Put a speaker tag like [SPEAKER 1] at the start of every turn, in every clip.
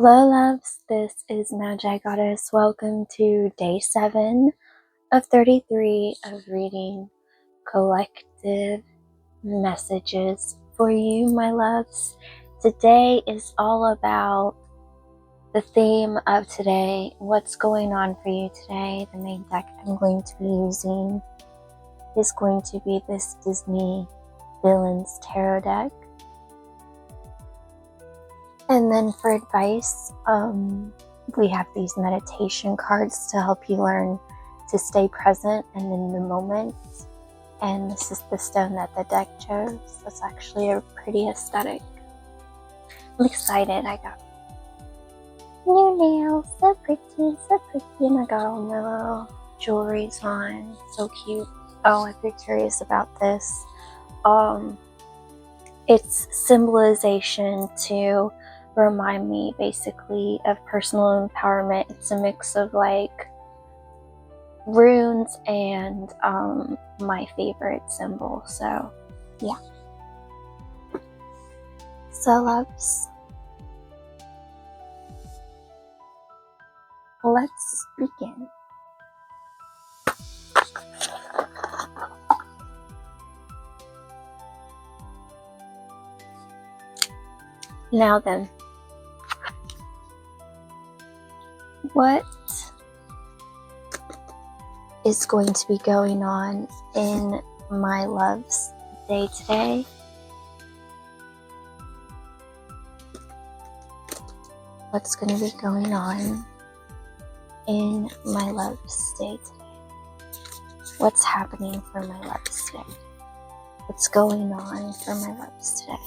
[SPEAKER 1] Hello loves, this is Magigoddess. Welcome to day 7 of 33 of reading collective messages for you, my loves. Today is all about the theme of today, what's going on for you today. The main deck I'm going to be using is going to be this Disney Villains Tarot deck. And then for advice, we have these meditation cards to help you learn to stay present and in the moment. And this is the stone that the deck chose. It's actually a pretty aesthetic. I'm excited. I got new nails, so pretty, and I got all my little jewelries on, so cute. Oh, if you're curious about this, it's symbolization to remind me basically of personal empowerment. It's a mix of like runes and my favorite symbol. So yeah. So loves, let's begin. Now then, what is going to be going on in my love's day today? What's going to be going on in my love's day today? What's happening for my love's today? What's going on for my love's today?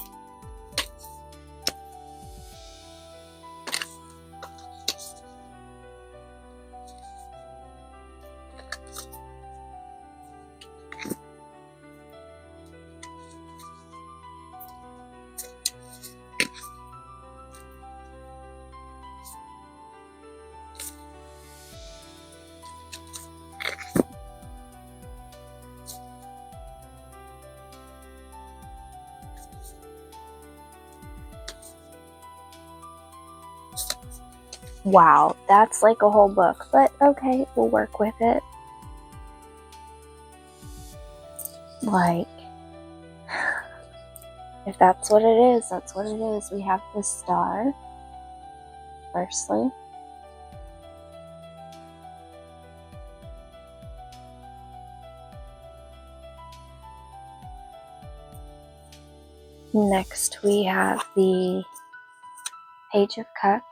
[SPEAKER 1] Wow, that's like a whole book, but okay, we'll work with it. Like, if that's what it is, that's what it is. We have the star, firstly. Next, we have the Page of Cups.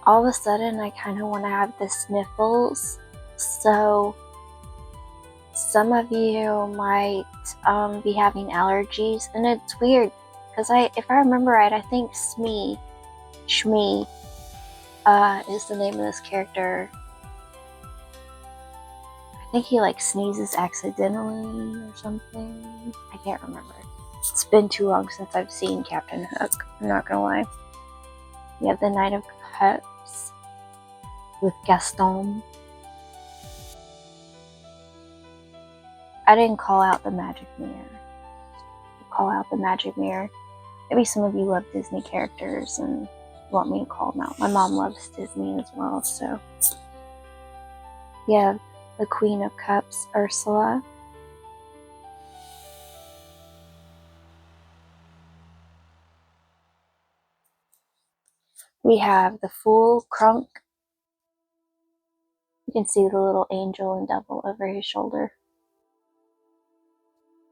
[SPEAKER 1] All of a sudden, I kind of want to have the sniffles, so some of you might be having allergies, and it's weird, because if I remember right, I think Shmi is the name of this character. I think he like sneezes accidentally or something. I can't remember. It's been too long since I've seen Captain Hook, I'm not gonna lie. We have the Knight of Cups with Gaston. I didn't call out the magic mirror. Call out the magic mirror. Maybe some of you love Disney characters and want me to call them out. My mom loves Disney as well, so. We have the Queen of Cups, Ursula. We have the Fool, Crunk. You can see the little angel and devil over his shoulder.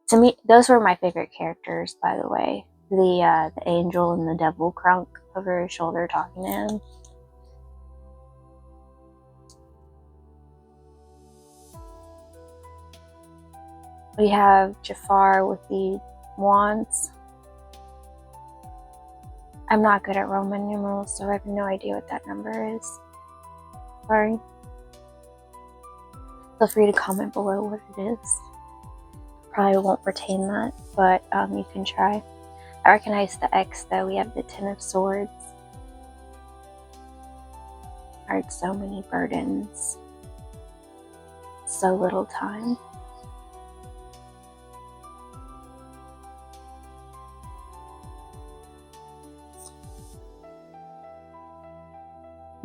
[SPEAKER 1] To me, those were my favorite characters, by the way. The angel and the devil, Crunk, over his shoulder talking to him. We have Jafar with the wands. I'm not good at Roman numerals, so I have no idea what that number is. Sorry. Feel free to comment below what it is. Probably won't retain that, but you can try. I recognize the X though. We have the Ten of Swords. I heard so many burdens. So little time.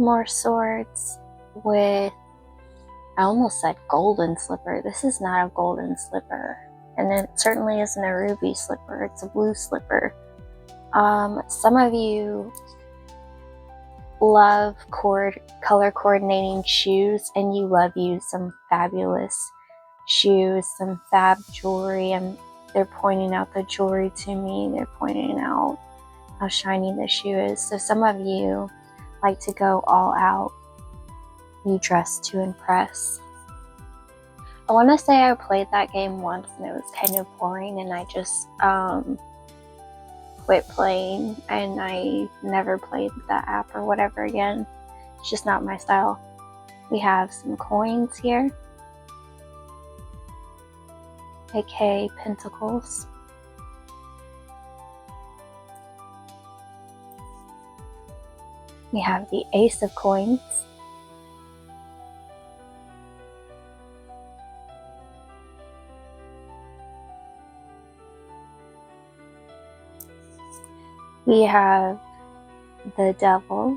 [SPEAKER 1] more swords with, I almost said golden slipper. This is not a golden slipper. And it certainly isn't a ruby slipper. It's a blue slipper. Some of you love color coordinating shoes, and you love some fabulous shoes, some fab jewelry, and they're pointing out the jewelry to me. They're pointing out how shiny the shoe is. So some of you like to go all out. You dress to impress. I want to say I played that game once and it was kind of boring, and I just quit playing, and I never played that app or whatever again. It's just not my style. We have some coins here, aka pentacles. We have the ace of coins. We have the devil.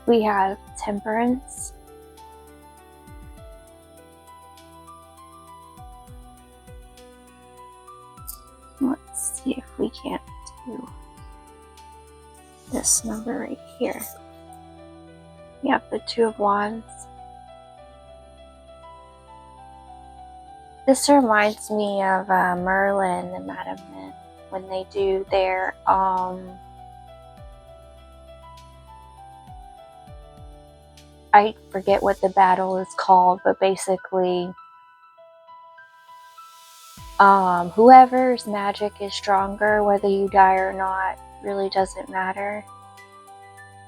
[SPEAKER 1] We have temperance. Let's see if we can't do this number right here. We have the Two of Wands. This reminds me of Merlin and Madame Mim when they do their I forget what the battle is called, but basically whoever's magic is stronger, whether you die or not, really doesn't matter.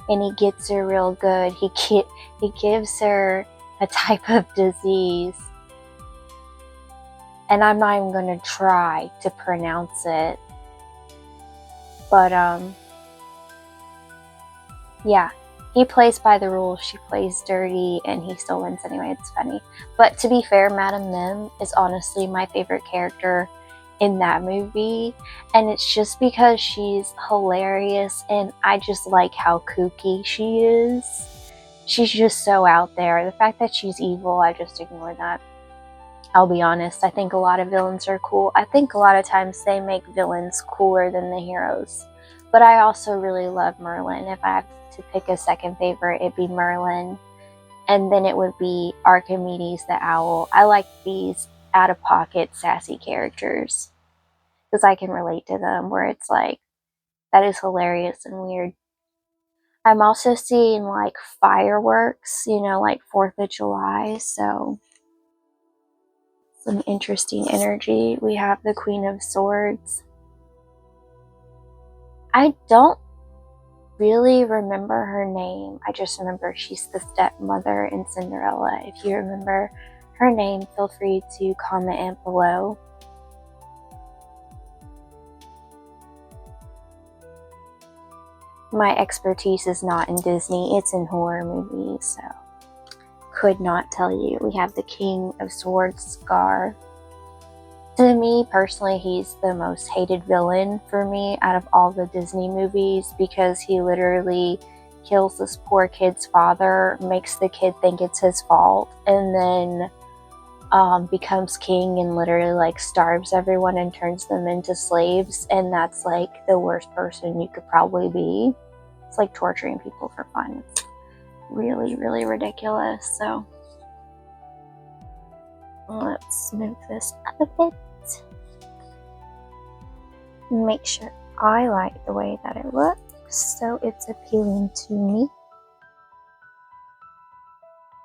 [SPEAKER 1] And he gets her real good. He gives her a type of disease. And I'm not even going to try to pronounce it. But, yeah. He plays by the rules. She plays dirty, and he still wins anyway. It's funny. But to be fair, Madame Mim is honestly my favorite character in that movie, and it's just because she's hilarious, and I just like how kooky she is. She's just so out there. The fact that she's evil, I just ignore that. I'll be honest, I think a lot of villains are cool. I think a lot of times they make villains cooler than the heroes. But I also really love Merlin. If I have to pick a second favorite, it'd be Merlin. And then it would be Archimedes the Owl. I like these out-of-pocket sassy characters because I can relate to them, where it's like, that is hilarious and weird. I'm also seeing like fireworks, you know, like 4th of July, so some interesting energy. We have the Queen of Swords. I don't really remember her name. I just remember she's the stepmother in Cinderella. If you remember her name, feel free to comment below. My expertise is not in Disney, it's in horror movies, so could not tell you. We have the King of Swords, Scar. To me, personally, he's the most hated villain for me out of all the Disney movies, because he literally kills this poor kid's father, makes the kid think it's his fault, and then becomes king and literally like starves everyone and turns them into slaves. And that's like the worst person you could probably be. It's like torturing people for fun. It's really, really ridiculous. So let's move this up a bit. Make sure I like the way that it looks, so it's appealing to me.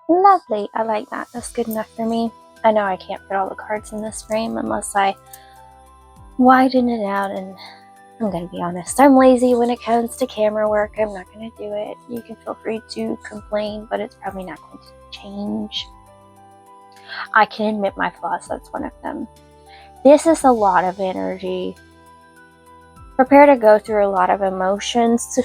[SPEAKER 1] Lovely, I like that. That's good enough for me. I know I can't fit all the cards in this frame unless I widen it out, and I'm gonna be honest, I'm lazy when it comes to camera work. I'm not gonna do it. You can feel free to complain, but it's probably not going to change. I can admit my flaws, that's one of them. This is a lot of energy. Prepare to go through a lot of emotions.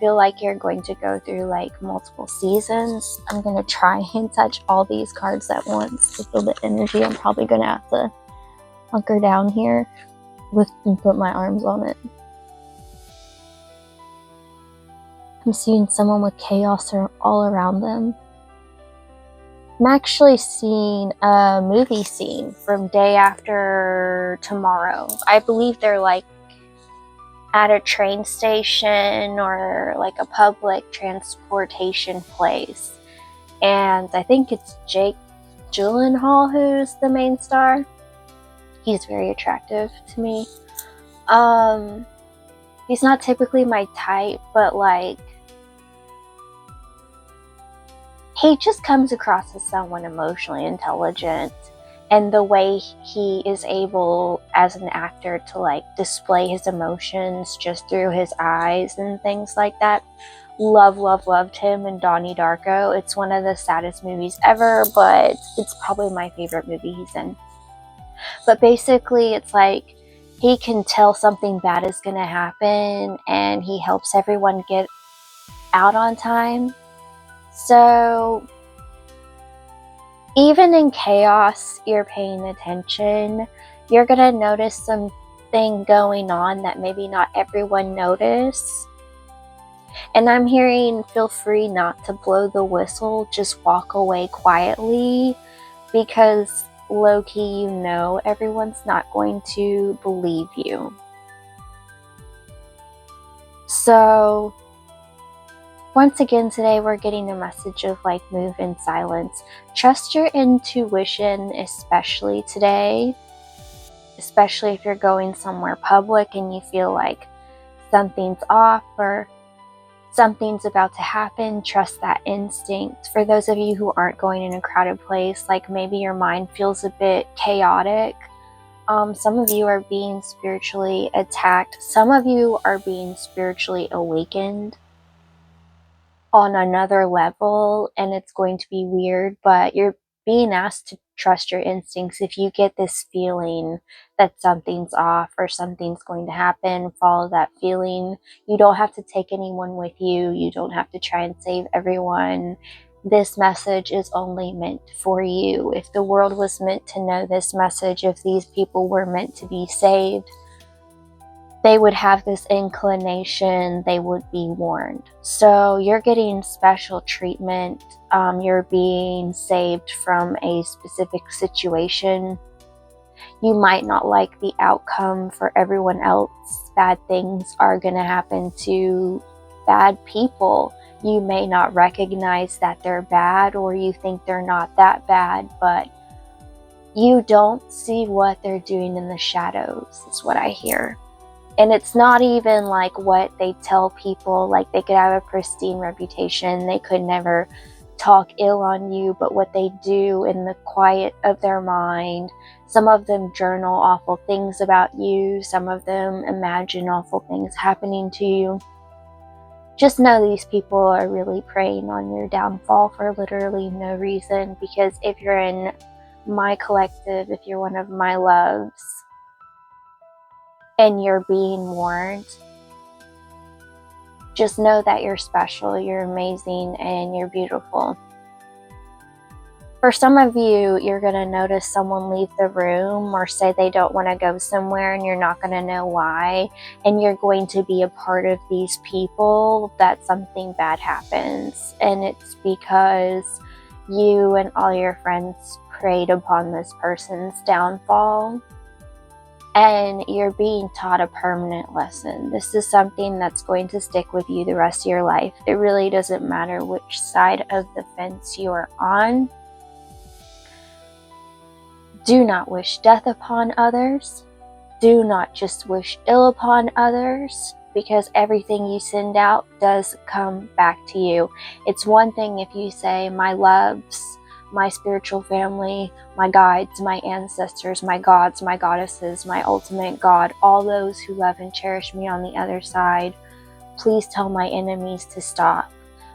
[SPEAKER 1] feel like you're going to go through like multiple seasons. I'm going to try and touch all these cards at once to feel the energy. I'm probably going to have to hunker down here and put my arms on it. I'm seeing someone with chaos all around them. I'm actually seeing a movie scene from Day After Tomorrow. I believe they're like at a train station or like a public transportation place. And I think it's Jake Gyllenhaal who's the main star. He's very attractive to me. He's not typically my type, but like, he just comes across as someone emotionally intelligent, and the way he is able as an actor to like display his emotions just through his eyes and things like that. Loved him in Donnie Darko. It's one of the saddest movies ever, but it's probably my favorite movie he's in. But basically, it's like he can tell something bad is going to happen, and he helps everyone get out on time. So even in chaos, you're paying attention. You're going to notice something going on that maybe not everyone noticed. And I'm hearing, feel free not to blow the whistle. Just walk away quietly, because low-key, you know everyone's not going to believe you. So once again today, we're getting a message of like, move in silence. Trust your intuition, especially today. Especially if you're going somewhere public and you feel like something's off or something's about to happen. Trust that instinct. For those of you who aren't going in a crowded place, like maybe your mind feels a bit chaotic. Some of you are being spiritually attacked. Some of you are being spiritually awakened on another level, and it's going to be weird, but you're being asked to trust your instincts. If you get this feeling that something's off or something's going to happen, follow that feeling. You don't have to take anyone with you. You don't have to try and save everyone. This message is only meant for you. If the world was meant to know this message, if these people were meant to be saved, they would have this inclination, they would be warned. So you're getting special treatment. You're being saved from a specific situation. You might not like the outcome for everyone else. Bad things are going to happen to bad people. You may not recognize that they're bad, or you think they're not that bad, but you don't see what they're doing in the shadows, is what I hear. And it's not even like what they tell people, like they could have a pristine reputation, they could never talk ill on you, but what they do in the quiet of their mind, some of them journal awful things about you, some of them imagine awful things happening to you. Just know these people are really preying on your downfall for literally no reason, because if you're in my collective, if you're one of my loves, and you're being warned, just know that you're special, you're amazing, and you're beautiful. For some of you, you're going to notice someone leave the room or say they don't want to go somewhere, and you're not going to know why, and you're going to be a part of these people that something bad happens, and it's because you and all your friends preyed upon this person's downfall. And you're being taught a permanent lesson. This is something that's going to stick with you the rest of your life. It really doesn't matter which side of the fence you are on. Do not wish death upon others. Do not just wish ill upon others, because everything you send out does come back to you. It's one thing if you say, my loves, my spiritual family, my guides, my ancestors, my gods, my goddesses, my ultimate God, all those who love and cherish me on the other side, please tell my enemies to stop.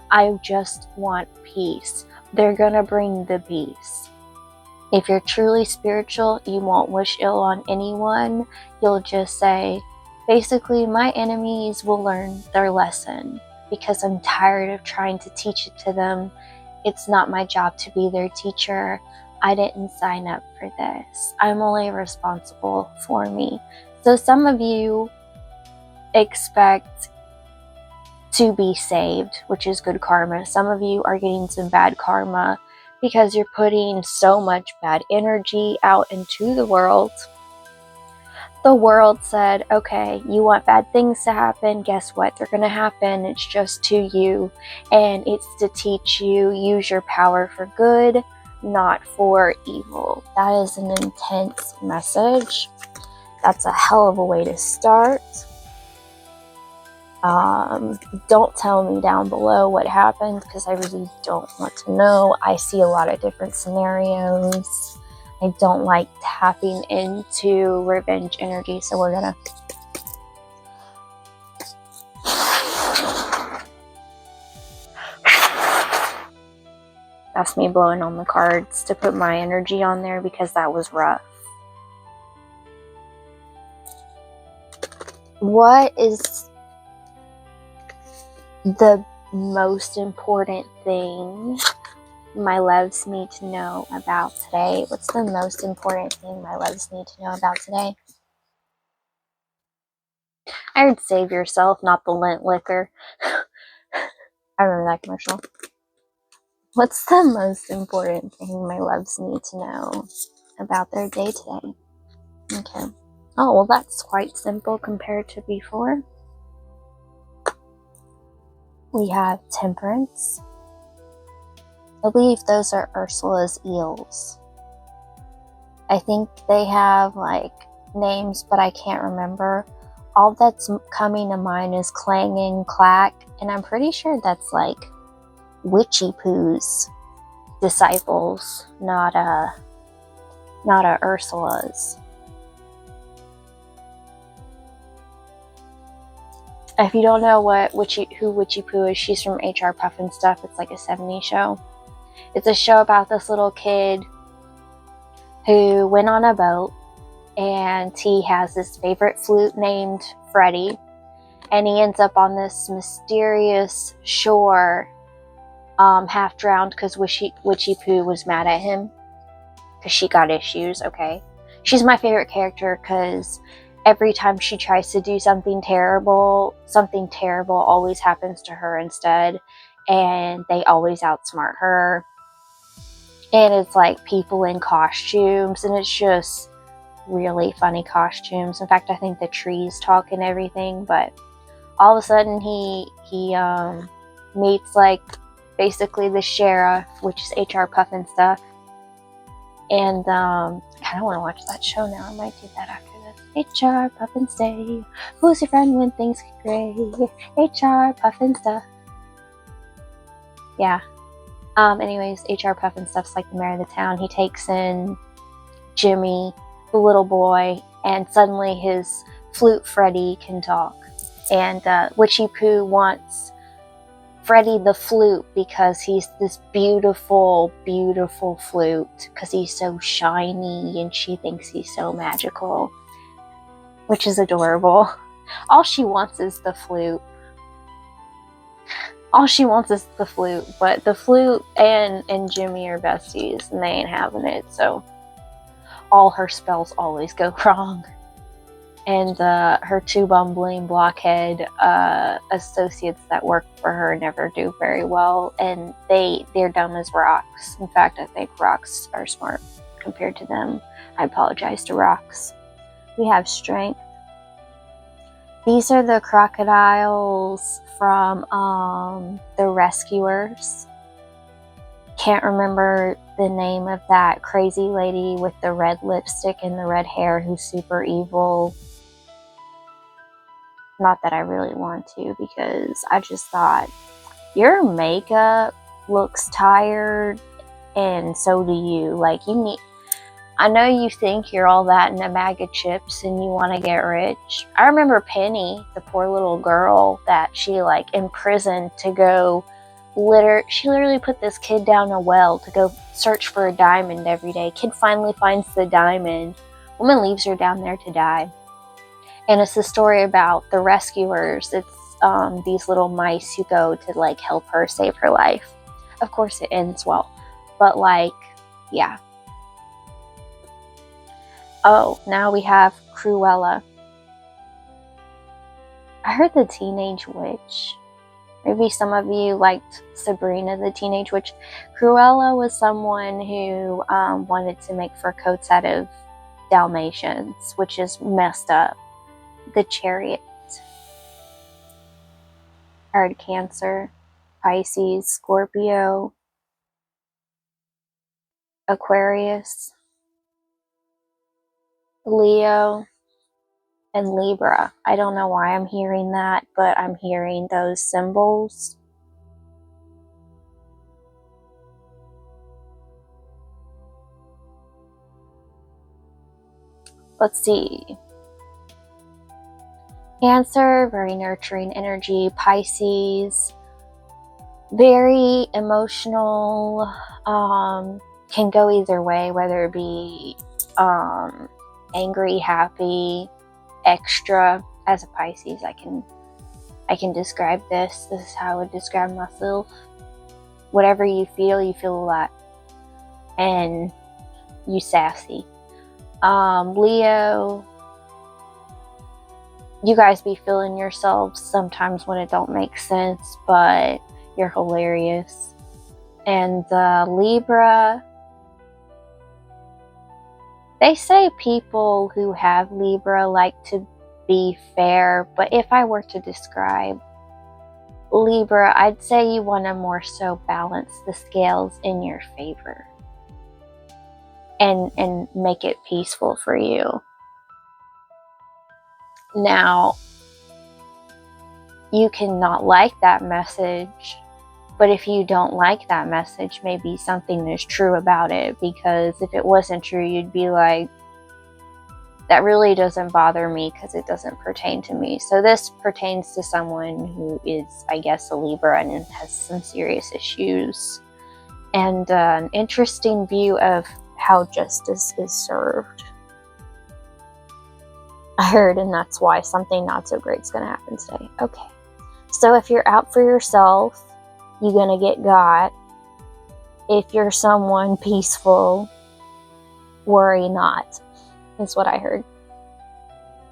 [SPEAKER 1] I just want peace. They're gonna bring the peace. If you're truly spiritual, you won't wish ill on anyone. You'll just say, Basically, my enemies will learn their lesson because I'm tired of trying to teach it to them. It's not my job to be their teacher. I didn't sign up for this. I'm only responsible for me. So some of you expect to be saved, which is good karma. Some of you are getting some bad karma because you're putting so much bad energy out into the world. The world said, okay, you want bad things to happen, guess what? They're going to happen. It's just to you. And it's to teach you, use your power for good, not for evil. That is an intense message. That's a hell of a way to start. Don't tell me down below what happened because I really don't want to know. I see a lot of different scenarios. I don't like tapping into revenge energy, so we're gonna that's me blowing on the cards to put my energy on there because that was rough. What is the most important thing my loves need to know about today? What's the most important thing my loves need to know about today? I heard save yourself, not the lint liquor. I remember that commercial. What's the most important thing my loves need to know about their day today? Okay. Oh, well, that's quite simple compared to before. We have Temperance. I believe those are Ursula's eels. I think they have like names, but I can't remember. All that's coming to mind is clanging, clack, and I'm pretty sure that's like Witchy Poo's disciples, not Ursula's. If you don't know who Witchy Poo is, she's from HR Puffin Stuff. It's like a 70s show. It's a show about this little kid who went on a boat and he has this favorite flute named Freddie, and he ends up on this mysterious shore, half drowned because Witchy Poo was mad at him because she got issues. Okay, she's my favorite character because every time she tries to do something terrible always happens to her instead, and they always outsmart her. And it's like people in costumes, and it's just really funny costumes. In fact, I think the trees talk and everything, but all of a sudden he meets like basically the sheriff, which is HR Puffin Stuff. And I kind of want to watch that show now. I might do that after this. HR Puffin Stay. Who's your friend when things get great? HR Puffin Stuff. Yeah. Anyways, HR Puffin Stuff's like the mayor of the town. He takes in Jimmy, the little boy, and suddenly his flute Freddie can talk. And Witchy Poo wants Freddie the flute because he's this beautiful, beautiful flute because he's so shiny and she thinks he's so magical, which is adorable. All she wants is the flute. All she wants is the flute, but the flute and Jimmy are besties and they ain't having it, so all her spells always go wrong. And her two bumbling blockhead associates that work for her never do very well, and they're dumb as rocks. In fact, I think rocks are smart compared to them. I apologize to rocks. We have Strength. These are the crocodiles from The Rescuers. Can't remember the name of that crazy lady with the red lipstick and the red hair who's super evil. Not that I really want to, because I just thought, your makeup looks tired and so do you. Like, I know you think you're all that in a bag of chips and you want to get rich. I remember Penny, the poor little girl that she like imprisoned to go she literally put this kid down a well to go search for a diamond every day. Kid finally finds the diamond. Woman leaves her down there to die. And it's a story about the rescuers. It's these little mice who go to like help her save her life. Of course it ends well, but like, yeah. Oh, now we have Cruella. I heard the Teenage Witch. Maybe some of you liked Sabrina the Teenage Witch. Cruella was someone who wanted to make fur coats out of Dalmatians, which is messed up. The Chariot. I heard Cancer, Pisces, Scorpio, Aquarius, Leo, and Libra. I don't know why I'm hearing that, but I'm hearing those symbols. Let's see. Cancer, very nurturing energy. Pisces, very emotional, can go either way, whether it be angry, happy, extra. As a Pisces, I can describe this. This is how I would describe myself. Whatever you feel a lot. And you sassy. Leo, you guys be feeling yourselves sometimes when it don't make sense, but you're hilarious. And Libra, they say people who have Libra like to be fair, but if I were to describe Libra, I'd say you want to more so balance the scales in your favor and make it peaceful for you. Now, you cannot like that message, but if you don't like that message, maybe something is true about it, because if it wasn't true, you'd be like, that really doesn't bother me because it doesn't pertain to me. So this pertains to someone who is, I guess, a Libra and has some serious issues, and an interesting view of how justice is served. I heard, and that's why something not so great is going to happen today. Okay, so if you're out for yourself, you're going to get got. If you're someone peaceful, worry not, is what I heard.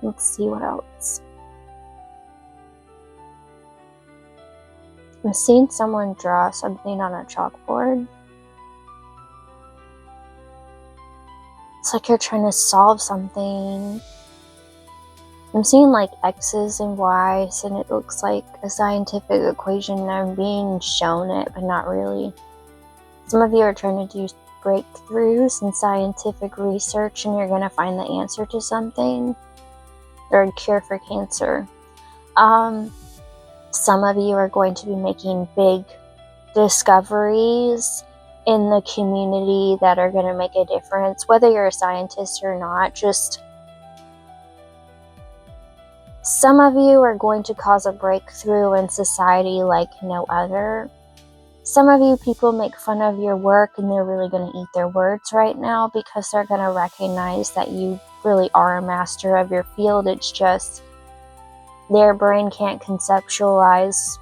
[SPEAKER 1] Let's see what else. I'm seeing someone draw something on a chalkboard. It's like you're trying to solve something. I'm seeing like X's and Y's, and it looks like a scientific equation, and I'm being shown it, but not really. Some of you are trying to do breakthroughs in scientific research, and you're going to find the answer to something, or a cure for cancer. Some of you are going to be making big discoveries in the community that are going to make a difference, whether you're a scientist or not. Just some of you are going to cause a breakthrough in society like no other. Some of you, people make fun of your work, and they're really going to eat their words right now, because they're going to recognize that you really are a master of your field. It's just their brain can't conceptualize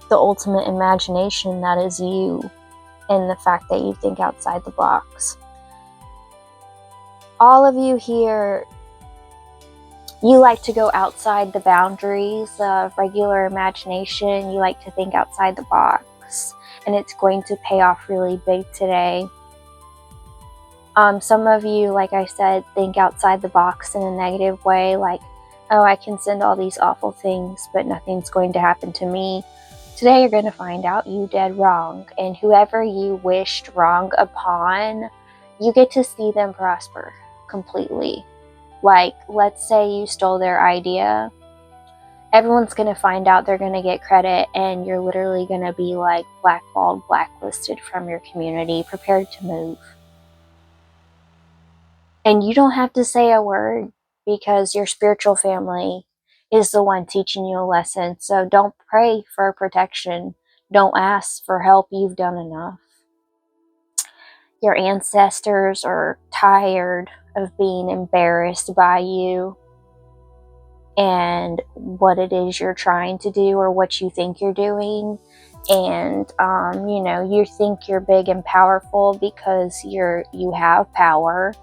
[SPEAKER 1] the ultimate imagination that is you, and the fact that you think outside the box. All of you here, you like to go outside the boundaries of regular imagination. You like to think outside the box, and it's going to pay off really big today. Some of you, like I said, think outside the box in a negative way, like, oh, I can send all these awful things, but nothing's going to happen to me. Today you're going to find out you did wrong, and whoever you wished wrong upon, you get to see them prosper completely. Like, let's say you stole their idea. Everyone's going to find out, they're going to get credit, and you're literally going to be like blackballed, blacklisted from your community, prepared to move. And you don't have to say a word, because your spiritual family is the one teaching you a lesson. So don't pray for protection. Don't ask for help. You've done enough. Your ancestors are tired of being embarrassed by you. and what it is you're trying to do or what you think you're doing. And you know, you think you're big and powerful because you have power.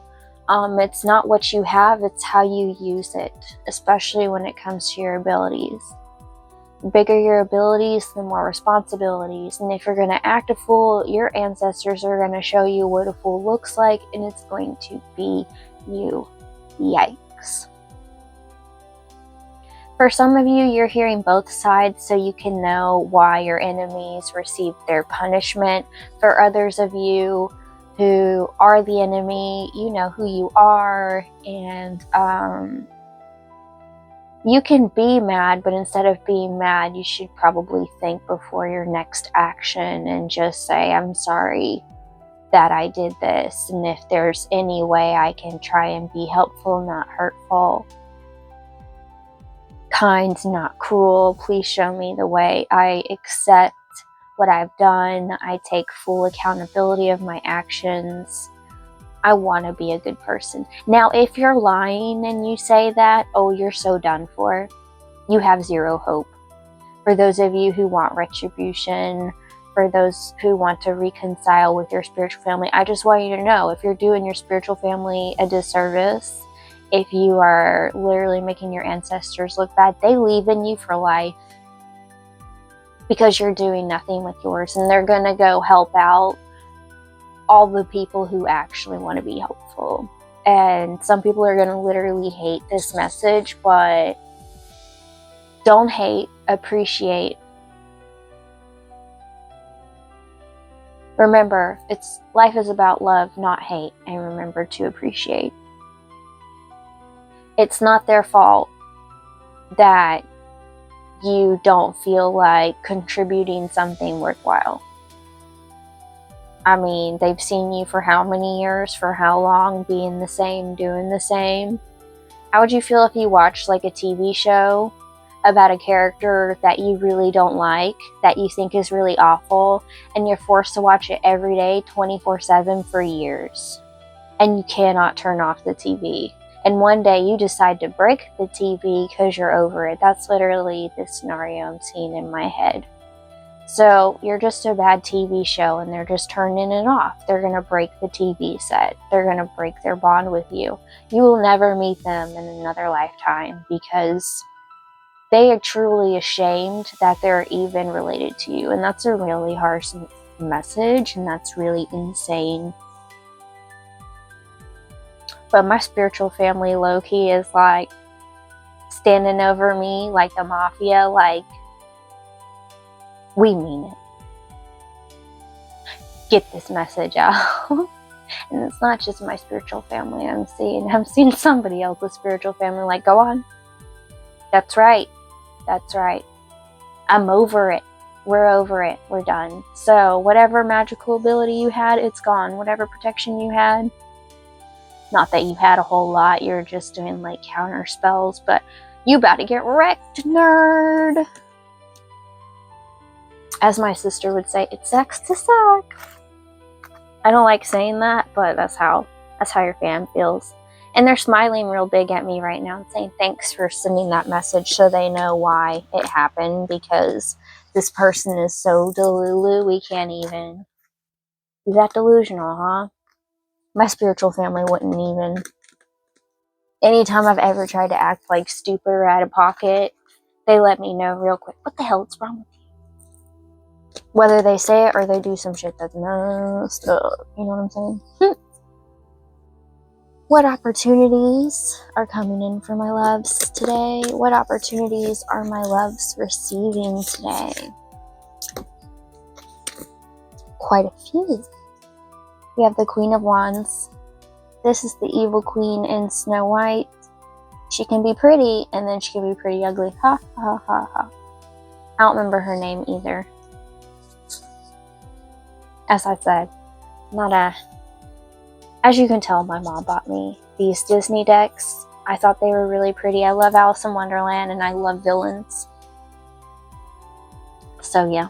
[SPEAKER 1] It's not what you have, it's how you use it, especially when it comes to your abilities. The bigger your abilities, the more responsibilities. And if you're going to act a fool, your ancestors are going to show you what a fool looks like, and it's going to be you. Yikes. For some of you, you're hearing both sides so you can know why your enemies received their punishment. For others of you who are the enemy, you know who you are, and you can be mad, but instead of being mad, you should probably think before your next action and just say, I'm sorry that I did this, and if there's any way I can try and be helpful, not hurtful, kind, not cruel, please show me the way. I accept what I've done. I take full accountability of my actions. I want to be a good person. Now, if you're lying and you say that, oh, you're so done for. You have zero hope. For those of you who want retribution, for those who want to reconcile with your spiritual family, I just want you to know, if you're doing your spiritual family a disservice, if you are literally making your ancestors look bad, they leave in you for life because you're doing nothing with yours, and they're going to go help out all the people who actually want to be helpful. And some people are going to literally hate this message, but don't hate, appreciate. Remember, life is about love, not hate, and remember to appreciate. It's not their fault that you don't feel like contributing something worthwhile. I mean, they've seen you for how many years, for how long, being the same, doing the same. How would you feel if you watched like a TV show about a character that you really don't like, that you think is really awful, and you're forced to watch it every day, 24/7 for years, and you cannot turn off the TV? And one day you decide to break the TV because you're over it. That's literally the scenario I'm seeing in my head. So you're just a bad TV show and they're just turning it off. They're going to break the TV set. They're going to break their bond with you. You will never meet them in another lifetime because they are truly ashamed that they're even related to you. And that's a really harsh message, and that's really insane. But my spiritual family low-key is like standing over me like the mafia, like, we mean it. Get this message out. And it's not just my spiritual family I'm seeing somebody else's spiritual family like, go on. That's right. That's right. I'm over it. We're over it. We're done. So whatever magical ability you had, it's gone. Whatever protection you had, not that you had a whole lot, you're just doing like counter spells, but you about to get wrecked, nerd. As my sister would say, it sucks to suck. I don't like saying that, but that's how your fam feels. And they're smiling real big at me right now and saying thanks for sending that message so they know why it happened, because this person is so delulu, we can't even. Is that delusional, huh? My spiritual family wouldn't even. Anytime I've ever tried to act like stupid or out of pocket, they let me know real quick, what the hell is wrong with you? Whether they say it or they do some shit that's messed up. You know what I'm saying? What opportunities are coming in for my loves today? What opportunities are my loves receiving today? Quite a few. We have the Queen of Wands. This is the evil queen in Snow White. She can be pretty, and then she can be pretty ugly. Ha, ha, ha, ha. I don't remember her name either. As I said, as you can tell, my mom bought me these Disney decks. I thought they were really pretty. I love Alice in Wonderland, and I love villains. So yeah.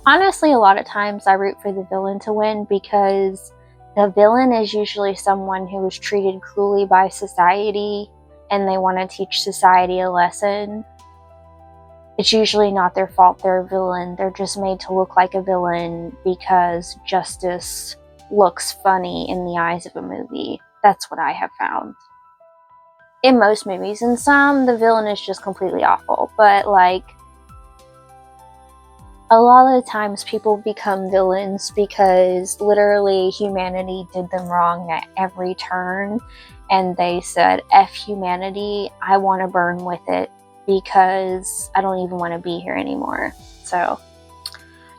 [SPEAKER 1] Honestly, a lot of times I root for the villain to win because the villain is usually someone who was treated cruelly by society and they want to teach society a lesson, it's usually not their fault they're a villain. They're just made to look like a villain because justice looks funny in the eyes of a movie. That's what I have found. In most movies, in some, the villain is just completely awful. But, like, a lot of the times people become villains because literally humanity did them wrong at every turn. And they said, F humanity, I want to burn with it because I don't even want to be here anymore. So,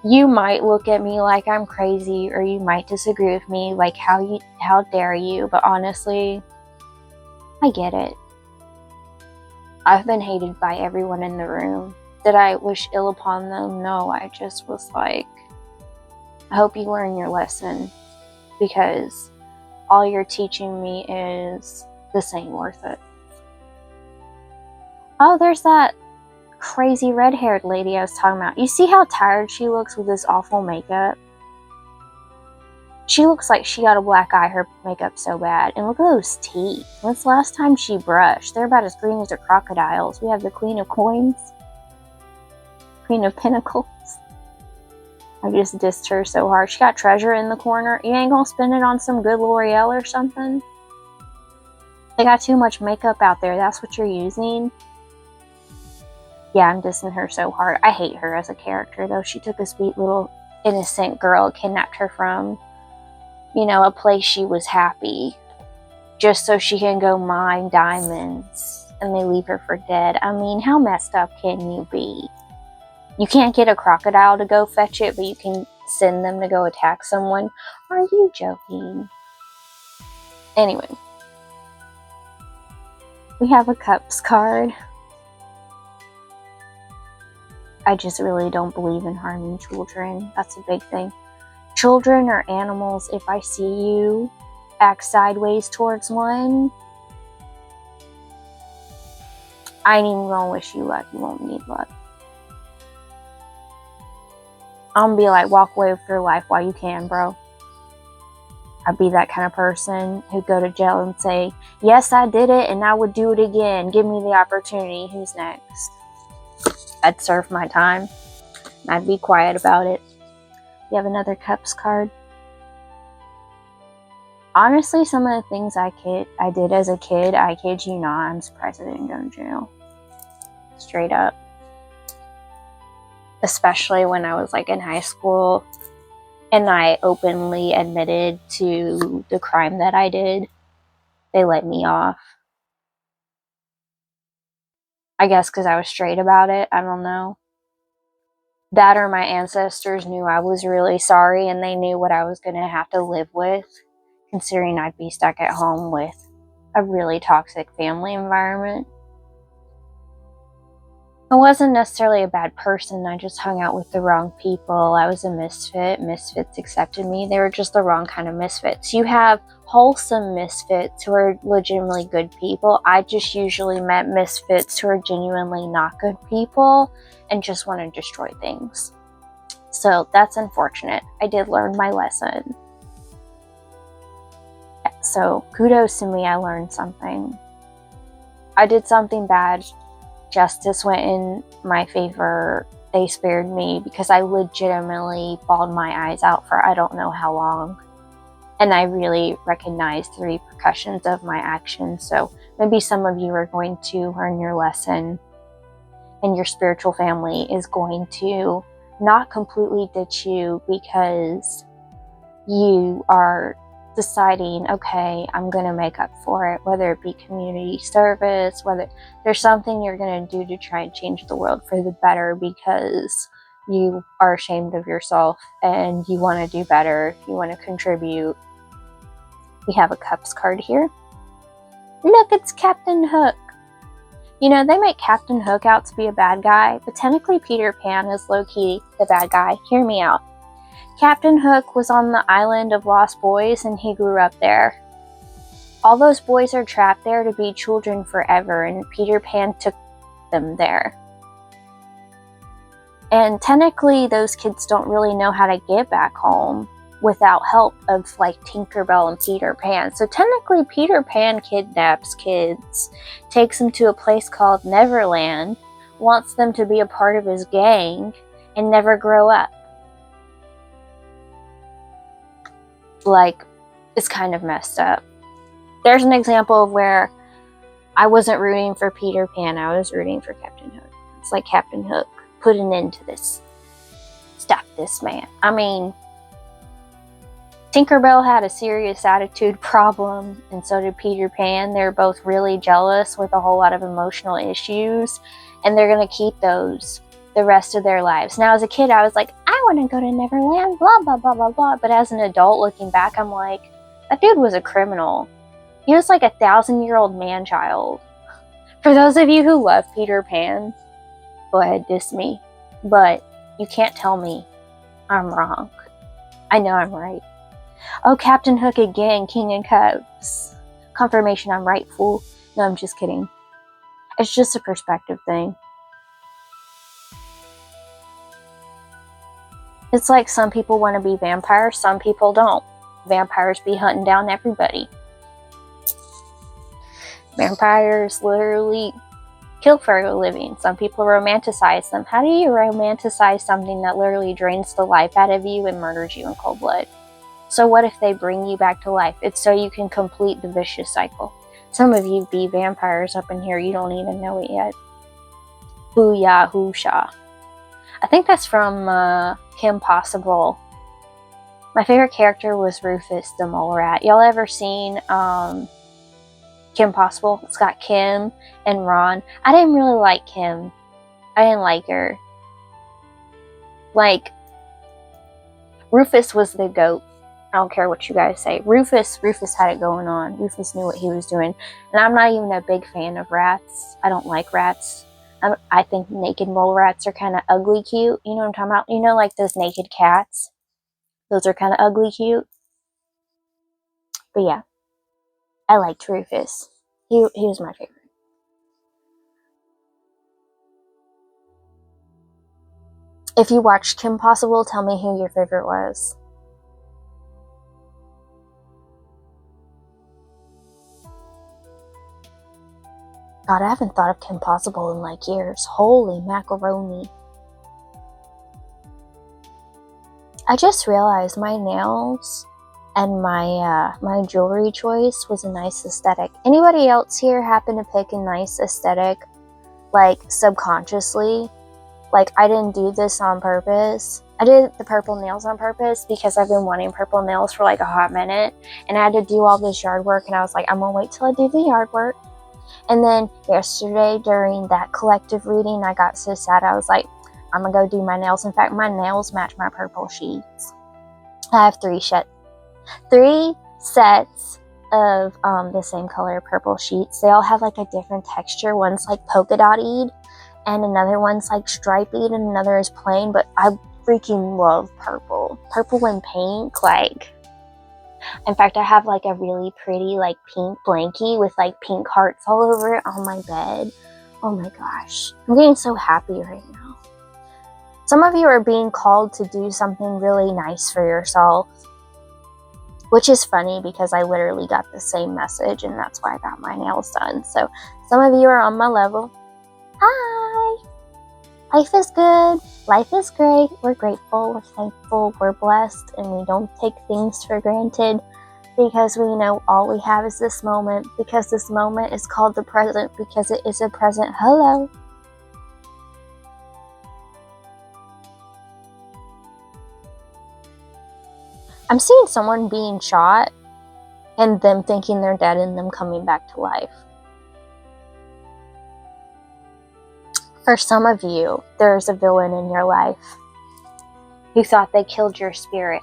[SPEAKER 1] you might look at me like I'm crazy, or you might disagree with me, like how dare you, but honestly, I get it. I've been hated by everyone in the room. Did I wish ill upon them? No, I just was like, I hope you learn your lesson, because all you're teaching me is this ain't worth it. Oh, there's that crazy red-haired lady I was talking about. You see how tired she looks with this awful makeup? She looks like she got a black eye, her makeup so bad. And look at those teeth. When's the last time she brushed? They're about as green as the crocodiles. We have the Queen of Coins. Queen of Pentacles. I just dissed her so hard. She got treasure in the corner. You ain't gonna spend it on some good L'Oreal or something? They got too much makeup out there. That's what you're using? Yeah, I'm dissing her so hard. I hate her as a character, though. She took a sweet little innocent girl, kidnapped her from, a place she was happy, just so she can go mine diamonds, and they leave her for dead. I mean, how messed up can you be? You can't get a crocodile to go fetch it, but you can send them to go attack someone? Are you joking? Anyway. We have a Cups card. I just really don't believe in harming children. That's a big thing. Children are animals. If I see you act sideways towards one, I ain't even gonna wish you luck. You won't need luck. I'm gonna be like, walk away with your life while you can, bro. I'd be that kind of person who'd go to jail and say, yes, I did it and I would do it again. Give me the opportunity. Who's next? I'd serve my time. I'd be quiet about it. You have another Cups card. Honestly, some of the things I did as a kid, I kid you not, I'm surprised I didn't go to jail. Straight up. Especially when I was like in high school and I openly admitted to the crime that I did. They let me off. I guess because I was straight about it. I don't know. That or my ancestors knew I was really sorry and they knew what I was going to have to live with, considering I'd be stuck at home with a really toxic family environment. I wasn't necessarily a bad person. I just hung out with the wrong people. I was a misfit. Misfits accepted me. They were just the wrong kind of misfits. You have wholesome misfits who are legitimately good people. I just usually met misfits who are genuinely not good people and just want to destroy things. So that's unfortunate. I did learn my lesson. So kudos to me, I learned something. I did something bad. Justice went in my favor. They spared me because I legitimately bawled my eyes out for I don't know how long. And I really recognized the repercussions of my actions. So maybe some of you are going to learn your lesson and your spiritual family is going to not completely ditch you because you are deciding, okay, I'm going to make up for it, whether it be community service, whether there's something you're going to do to try and change the world for the better because you are ashamed of yourself and you want to do better, you want to contribute. We have a Cups card here. Look, it's Captain Hook. You know, they make Captain Hook out to be a bad guy, but technically Peter Pan is low-key the bad guy. Hear me out. Captain Hook was on the island of Lost Boys and he grew up there. All those boys are trapped there to be children forever and Peter Pan took them there. And technically those kids don't really know how to get back home. without help of like Tinkerbell and Peter Pan. So technically Peter Pan kidnaps kids, takes them to a place called Neverland, wants them to be a part of his gang, and never grow up. Like, it's kind of messed up. There's an example of where I wasn't rooting for Peter Pan, I was rooting for Captain Hook. It's like Captain Hook put an end to this. Stop this man. I mean, Tinkerbell had a serious attitude problem, and so did Peter Pan. They're both really jealous with a whole lot of emotional issues, and they're going to keep those the rest of their lives. Now, as a kid, I was like, I want to go to Neverland, blah, blah, blah, blah, blah. But as an adult, looking back, I'm like, that dude was a criminal. He was like a 1,000-year-old man-child. For those of you who love Peter Pan, go ahead, diss me. But you can't tell me I'm wrong. I know I'm right. Oh, Captain Hook again, King and Cubs. Confirmation I'm right, fool. No, I'm just kidding. It's just a perspective thing. It's like some people want to be vampires, some people don't. Vampires be hunting down everybody. Vampires literally kill for a living. Some people romanticize them. How do you romanticize something that literally drains the life out of you and murders you in cold blood? So what if they bring you back to life? It's so you can complete the vicious cycle. Some of you be vampires up in here, you don't even know it yet. Booyah, hoosha. I think that's from Kim Possible. My favorite character was Rufus the Mole Rat. Y'all ever seen Kim Possible? It's got Kim and Ron. I didn't really like Kim. I didn't like her. Like, Rufus was the goat. I don't care what you guys say. Rufus had it going on. Rufus knew what he was doing. And I'm not even a big fan of rats. I don't like rats. I think naked mole rats are kind of ugly cute. You know what I'm talking about? You know, like those naked cats? Those are kind of ugly cute. But yeah, I liked Rufus. He was my favorite. If you watched Kim Possible, tell me who your favorite was. God, I haven't thought of Kim Possible in like years. Holy macaroni. I just realized my nails and my jewelry choice was a nice aesthetic. Anybody else here happen to pick a nice aesthetic, like subconsciously? Like, I didn't do this on purpose. I did the purple nails on purpose because I've been wanting purple nails for like a hot minute, and I had to do all this yard work, and I was like, I'm gonna wait till I do the yard work. And then yesterday during that collective reading, I got so sad. I was like, I'm gonna go do my nails. In fact, my nails match my purple sheets. I have three sets of the same color purple sheets. They all have like a different texture. One's like polka dotted, and another one's like striped, and another is plain. But I freaking love purple. Purple and pink, like. In fact, I have like a really pretty like pink blankie with like pink hearts all over it on my bed. Oh my gosh. I'm getting so happy right now. Some of you are being called to do something really nice for yourself. Which is funny because I literally got the same message, and that's why I got my nails done. So some of you are on my level. Hi! Life is good. Life is great. We're grateful. We're thankful. We're blessed. And we don't take things for granted because we know all we have is this moment. Because this moment is called the present because it is a present. Hello. I'm seeing someone being shot and them thinking they're dead and them coming back to life. For some of you, there's a villain in your life who thought they killed your spirit,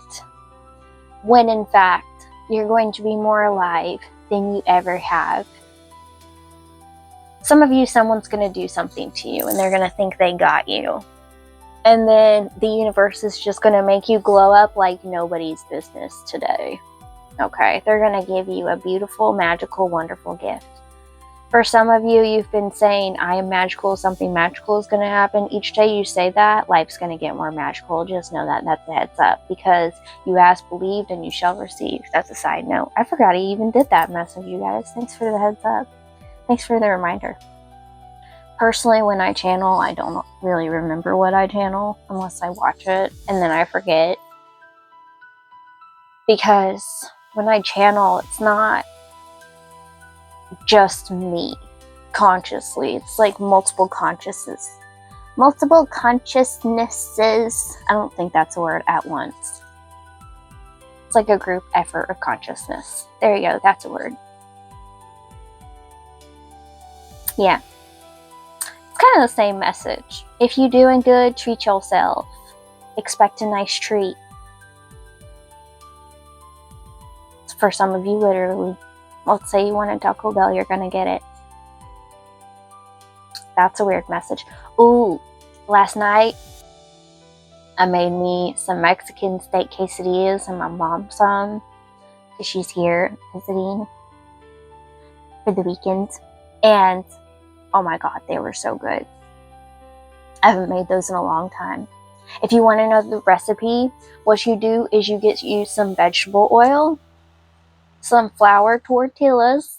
[SPEAKER 1] when in fact, you're going to be more alive than you ever have. Some of you, someone's going to do something to you, and they're going to think they got you. And then the universe is just going to make you glow up like nobody's business today. Okay? They're going to give you a beautiful, magical, wonderful gift. For some of you, you've been saying, I am magical, something magical is going to happen. Each day you say that, life's going to get more magical. Just know that. That's a heads up. Because you ask, believed, and you shall receive. That's a side note. I forgot I even did that message, you guys. Thanks for the heads up. Thanks for the reminder. Personally, when I channel, I don't really remember what I channel unless I watch it. And then I forget. Because when I channel, it's not just me consciously. It's like multiple consciousnesses. Multiple consciousnesses. I don't think that's a word at once. It's like a group effort of consciousness. There you go. That's a word. Yeah. It's kind of the same message. If you're doing good, treat yourself. Expect a nice treat. For some of you, literally. Let's say you want a Taco Bell, you're gonna get it. That's a weird message. Ooh, last night I made me some Mexican steak quesadillas and my mom some because she's here visiting for the weekend. And oh my god, they were so good. I haven't made those in a long time. If you want to know the recipe, what you do is you use some vegetable oil, some flour tortillas,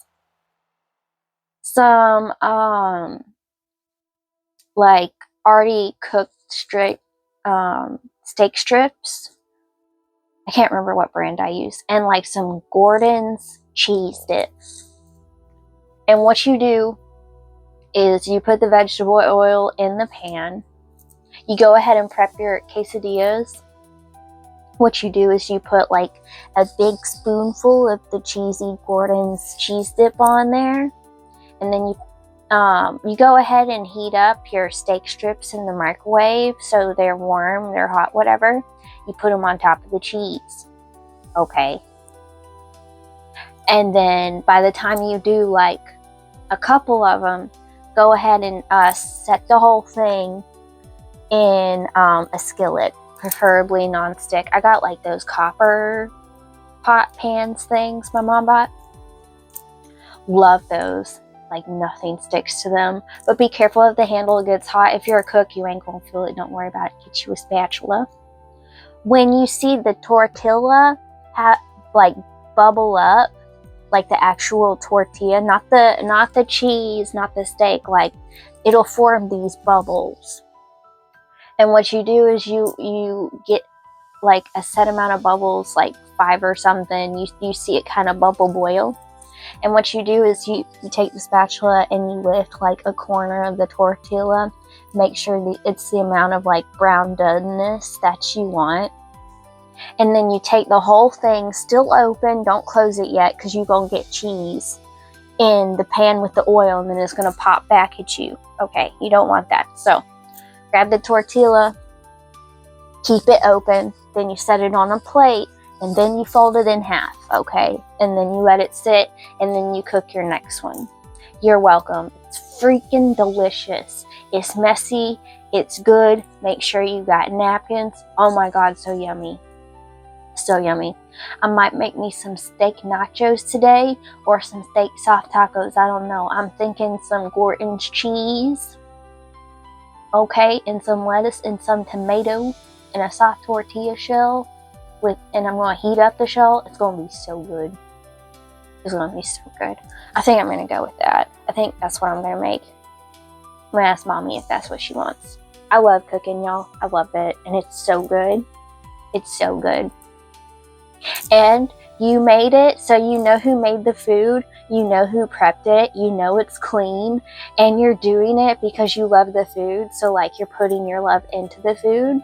[SPEAKER 1] some like already cooked steak strips. I can't remember what brand I use, and like some Gordon's cheese dips. And what you do is you put the vegetable oil in the pan. You go ahead and prep your quesadillas. What you do is you put like a big spoonful of the cheesy Gordon's cheese dip on there, and then you go ahead and heat up your steak strips in the microwave so they're warm, they're hot, whatever. You put them on top of the cheese. Okay. And then by the time you do like a couple of them, go ahead and set the whole thing in a skillet. Preferably non-stick. I got like those copper pot pans things my mom bought. Love those. Like nothing sticks to them. But be careful if the handle gets hot. If you're a cook, you ain't gonna feel it. Don't worry about it. Get you a spatula. When you see the tortilla like bubble up, like the actual tortilla, not the cheese, not the steak, like it'll form these bubbles. And what you do is you get like a set amount of bubbles, like 5 or something. You see it kind of bubble boil. And what you do is you take the spatula and you lift like a corner of the tortilla. Make sure it's the amount of like brown doneness that you want. And then you take the whole thing still open. Don't close it yet because you're going to get cheese in the pan with the oil and then it's going to pop back at you. Okay, you don't want that. So grab the tortilla, keep it open, then you set it on a plate, and then you fold it in half, okay? And then you let it sit, and then you cook your next one. You're welcome. It's freaking delicious. It's messy. It's good. Make sure you got napkins. Oh my god, so yummy. So yummy. I might make me some steak nachos today, or some steak soft tacos. I don't know. I'm thinking some Gordon's cheese. Okay, and some lettuce and some tomato and a soft tortilla shell and I'm going to heat up the shell. It's going to be so good. It's going to be so good. I think I'm going to go with that. I think that's what I'm going to make. I'm going to ask mommy if that's what she wants. I love cooking, y'all. I love it. And it's so good. It's so good. And you made it, so you know who made the food. You know who prepped it. You know it's clean. And you're doing it because you love the food. So, like, you're putting your love into the food.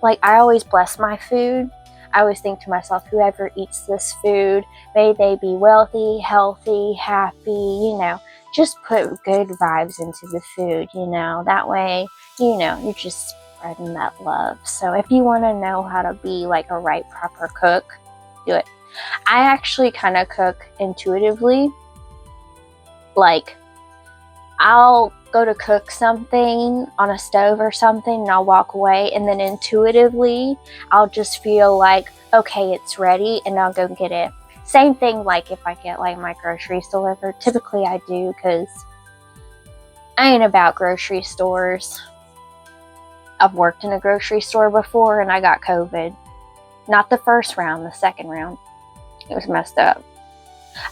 [SPEAKER 1] Like, I always bless my food. I always think to myself, whoever eats this food, may they be wealthy, healthy, happy, you know. Just put good vibes into the food, you know. That way, you know, you're just spreading that love. So if you want to know how to be like a right, proper cook, do it. I actually kind of cook intuitively. Like, I'll go to cook something on a stove or something and I'll walk away, and then intuitively I'll just feel like, okay, it's ready, and I'll go get it. Same thing like if I get like my groceries delivered. Typically I do, because I ain't about grocery stores. I've worked in a grocery store before and I got COVID. Not the first round, the second round. It was messed up.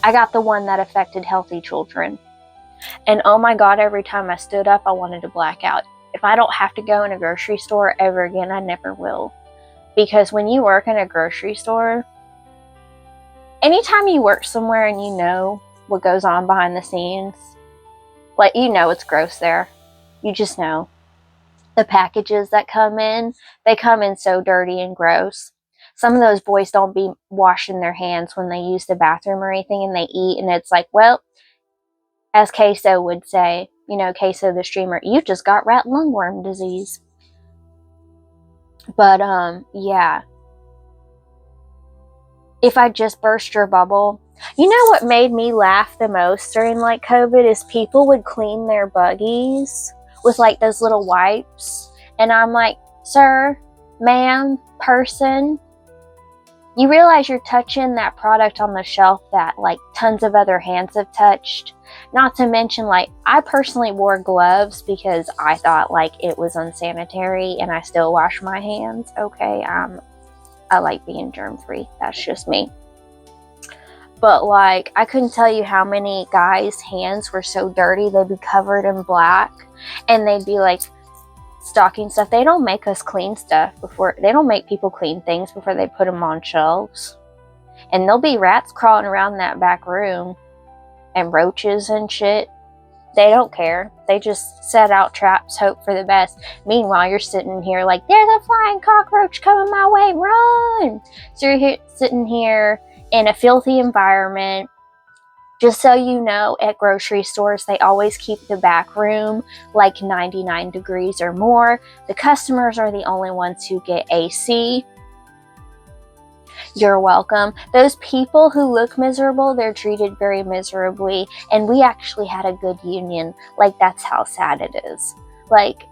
[SPEAKER 1] I got the one that affected healthy children. And oh my God, every time I stood up, I wanted to black out. If I don't have to go in a grocery store ever again, I never will. Because when you work in a grocery store, anytime you work somewhere and you know what goes on behind the scenes, like, you know it's gross there. You just know. The packages that come in, they come in so dirty and gross. Some of those boys don't be washing their hands when they use the bathroom or anything, and they eat, and it's like, well, as Queso would say, you know, Queso the streamer, you just got rat lungworm disease. But, yeah. If I just burst your bubble, you know what made me laugh the most during like COVID is people would clean their buggies with like those little wipes. And I'm like, sir, ma'am, person, you realize you're touching that product on the shelf that like tons of other hands have touched. Not to mention, like, I personally wore gloves because I thought like it was unsanitary, and I still wash my hands. Okay, I like being germ free. That's just me. But like, I couldn't tell you how many guys' hands were so dirty they'd be covered in black, and they'd be like stocking stuff. They don't make us clean stuff before. They don't make people clean things before they put them on shelves. And there'll be rats crawling around that back room, and roaches and shit. They don't care. They just set out traps, hope for the best. Meanwhile, you're sitting here like, there's a flying cockroach coming my way, run! So you're here, sitting here in a filthy environment. Just so you know, at grocery stores, they always keep the back room like 99 degrees or more. The customers are the only ones who get AC. You're welcome. Those people who look miserable, they're treated very miserably. And we actually had a good union. Like, that's how sad it is. Like,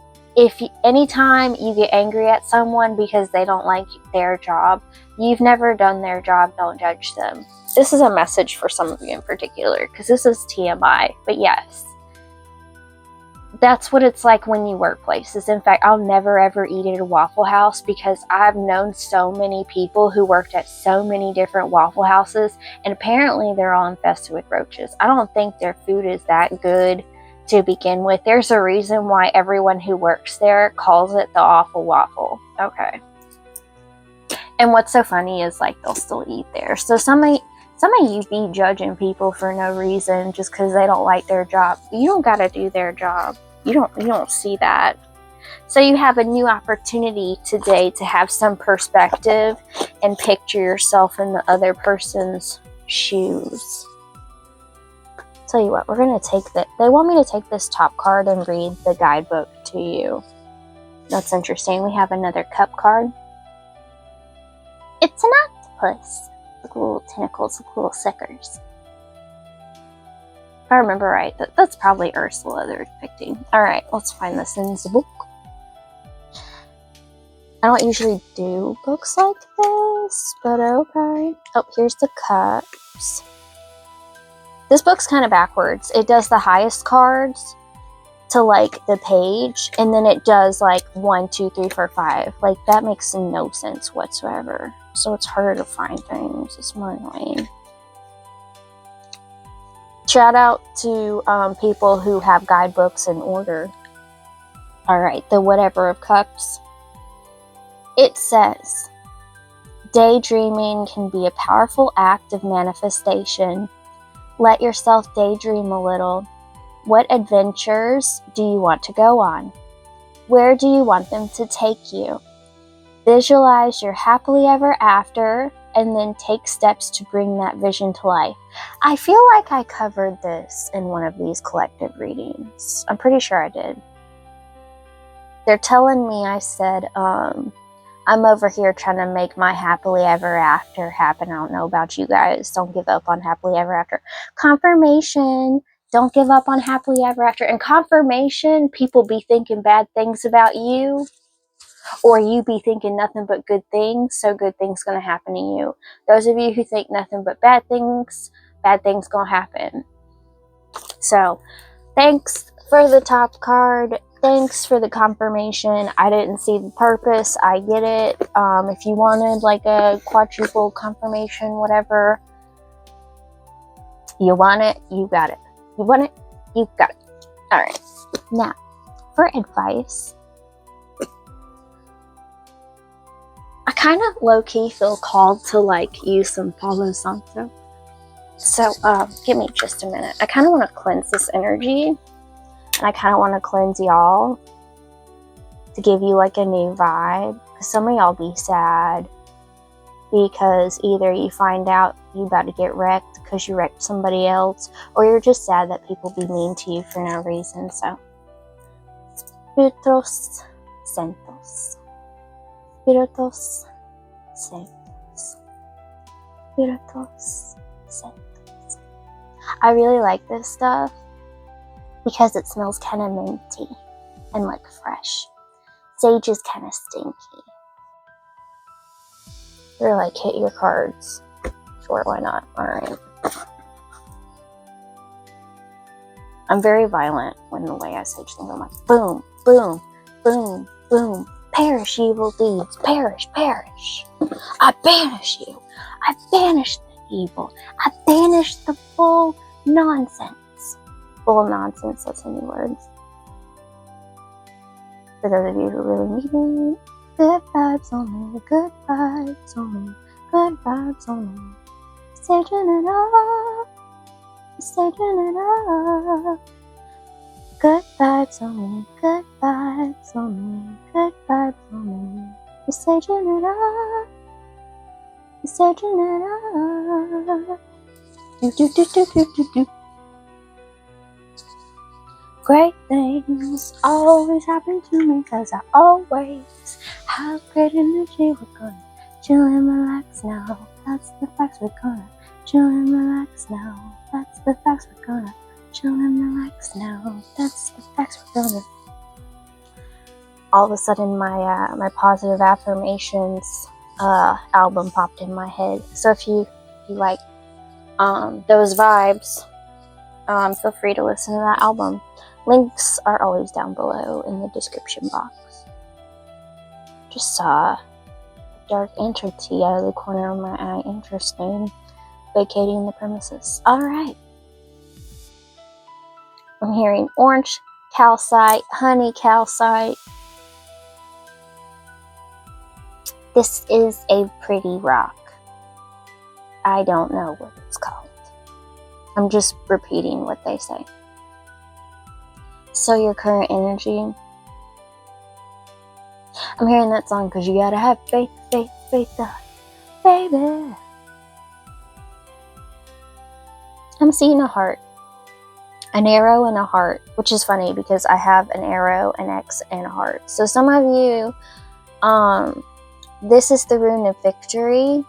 [SPEAKER 1] anytime you get angry at someone because they don't like their job, you've never done their job, don't judge them. This is a message for some of you in particular, because this is TMI. But yes, that's what it's like when you work places. In fact, I'll never ever eat at a Waffle House, because I've known so many people who worked at so many different Waffle Houses, and apparently they're all infested with roaches. I don't think their food is that good to begin with. There's a reason why everyone who works there calls it the awful waffle. Okay. And what's so funny is, like, they'll still eat there. So some of you be judging people for no reason just because they don't like their job. You don't gotta do their job. You don't see that. So you have a new opportunity today to have some perspective and picture yourself in the other person's shoes. Tell you what, we're gonna take that. They want me to take this top card and read the guidebook to you. That's interesting. We have another cup card. It's an octopus. Look, little tentacles, look, little suckers. If I remember right, that's probably Ursula they're depicting. Alright, let's find this in the book. I don't usually do books like this, but okay. Oh, here's the cups. This book's kind of backwards. It does the highest cards to like the page, and then it does like 1, 2, 3, 4, 5. Like, that makes no sense whatsoever. So it's harder to find things. It's more annoying. Shout out to people who have guidebooks in order. Alright, the whatever of cups. It says, daydreaming can be a powerful act of manifestation. Let yourself daydream a little. What adventures do you want to go on? Where do you want them to take you? Visualize your happily ever after, and then take steps to bring that vision to life. I feel like I covered this in one of these collective readings. I'm pretty sure I did. They're telling me I said, I'm over here trying to make my happily ever after happen. I don't know about you guys. Don't give up on happily ever after. Confirmation. Don't give up on happily ever after. And confirmation, people be thinking bad things about you. Or you be thinking nothing but good things, so good things gonna happen to you. Those of you who think nothing but bad things gonna happen. So, thanks for the top card. Thanks for the confirmation. I didn't see the purpose. I get it. If you wanted like a quadruple confirmation, whatever, you want it, you got it. You want it, you got it. Alright. Now, for advice, I kind of low-key feel called to like use some Palo Santo. So, give me just a minute. I kind of want to cleanse this energy, and I kind of want to cleanse y'all to give you like a new vibe. Because some of y'all be sad because either you find out you about to get wrecked because you wrecked somebody else, or you're just sad that people be mean to you for no reason. So, Spiritus Santos. Spiritus Santos. Spiritus Santos. I really like this stuff because it smells kind of minty and like fresh. Sage is kind of stinky. You're like, hit your cards. Sure, why not? Alright. I'm very violent when the way I sage things. I'm like, boom, boom, boom, boom. Perish, evil deeds. Perish, perish. I banish you. I banish the evil. I banish the full nonsense. Full nonsense, that's any words. For those of you who really need it, good vibes only, good vibes only, good vibes only. Staging it up, staging it up. Good vibes only, good vibes only, good vibes only. You're staging it up, you're staging it up. Do do do do do do do. Great things always happen to me, cause I always have great energy. We're gonna chill and relax now. That's the facts. We're gonna chill and relax now. That's the facts. We're gonna chill and relax now. That's the facts. We're gonna. All of a sudden, my positive affirmations album popped in my head. So if you like those vibes, feel free to listen to that album. Links are always down below in the description box. Just saw a dark entity out of the corner of my eye. Interesting. Vacating the premises. Alright. I'm hearing orange calcite, honey calcite. This is a pretty rock. I don't know what it's called. I'm just repeating what they say. So your current energy. I'm hearing that song because you gotta have faith, faith, faith, baby. I'm seeing a heart. An arrow and a heart, which is funny because I have an arrow, an X, and a heart. So some of you, this is the rune of victory.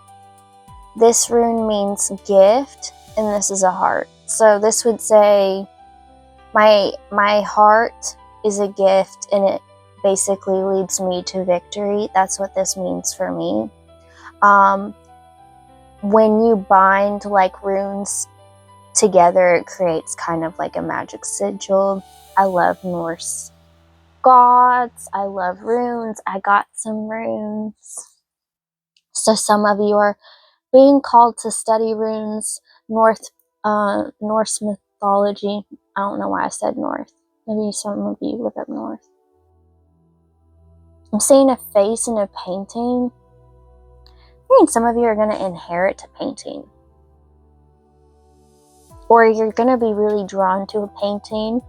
[SPEAKER 1] This rune means gift, and this is a heart. So this would say, my heart is a gift, and it basically leads me to victory. That's what this means for me. When you bind like runes together, it creates kind of like a magic sigil. I love Norse gods. I love runes. I got some runes. So some of you are being called to study runes, Norse mythology. I don't know why I said north. Maybe some of you live up north. I'm seeing a face in a painting. I think some of you are going to inherit a painting. Or you're going to be really drawn to a painting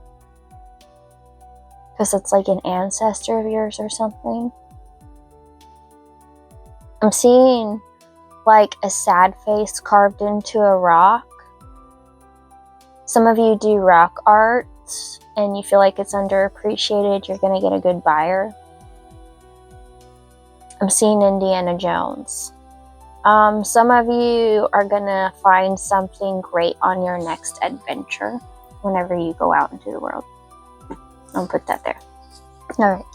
[SPEAKER 1] because it's like an ancestor of yours or something. I'm seeing like a sad face carved into a rock. Some of you do rock art and you feel like it's underappreciated. You're going to get a good buyer. I'm seeing Indiana Jones. Some of you are going to find something great on your next adventure whenever you go out into the world. I'll put that there. Alright.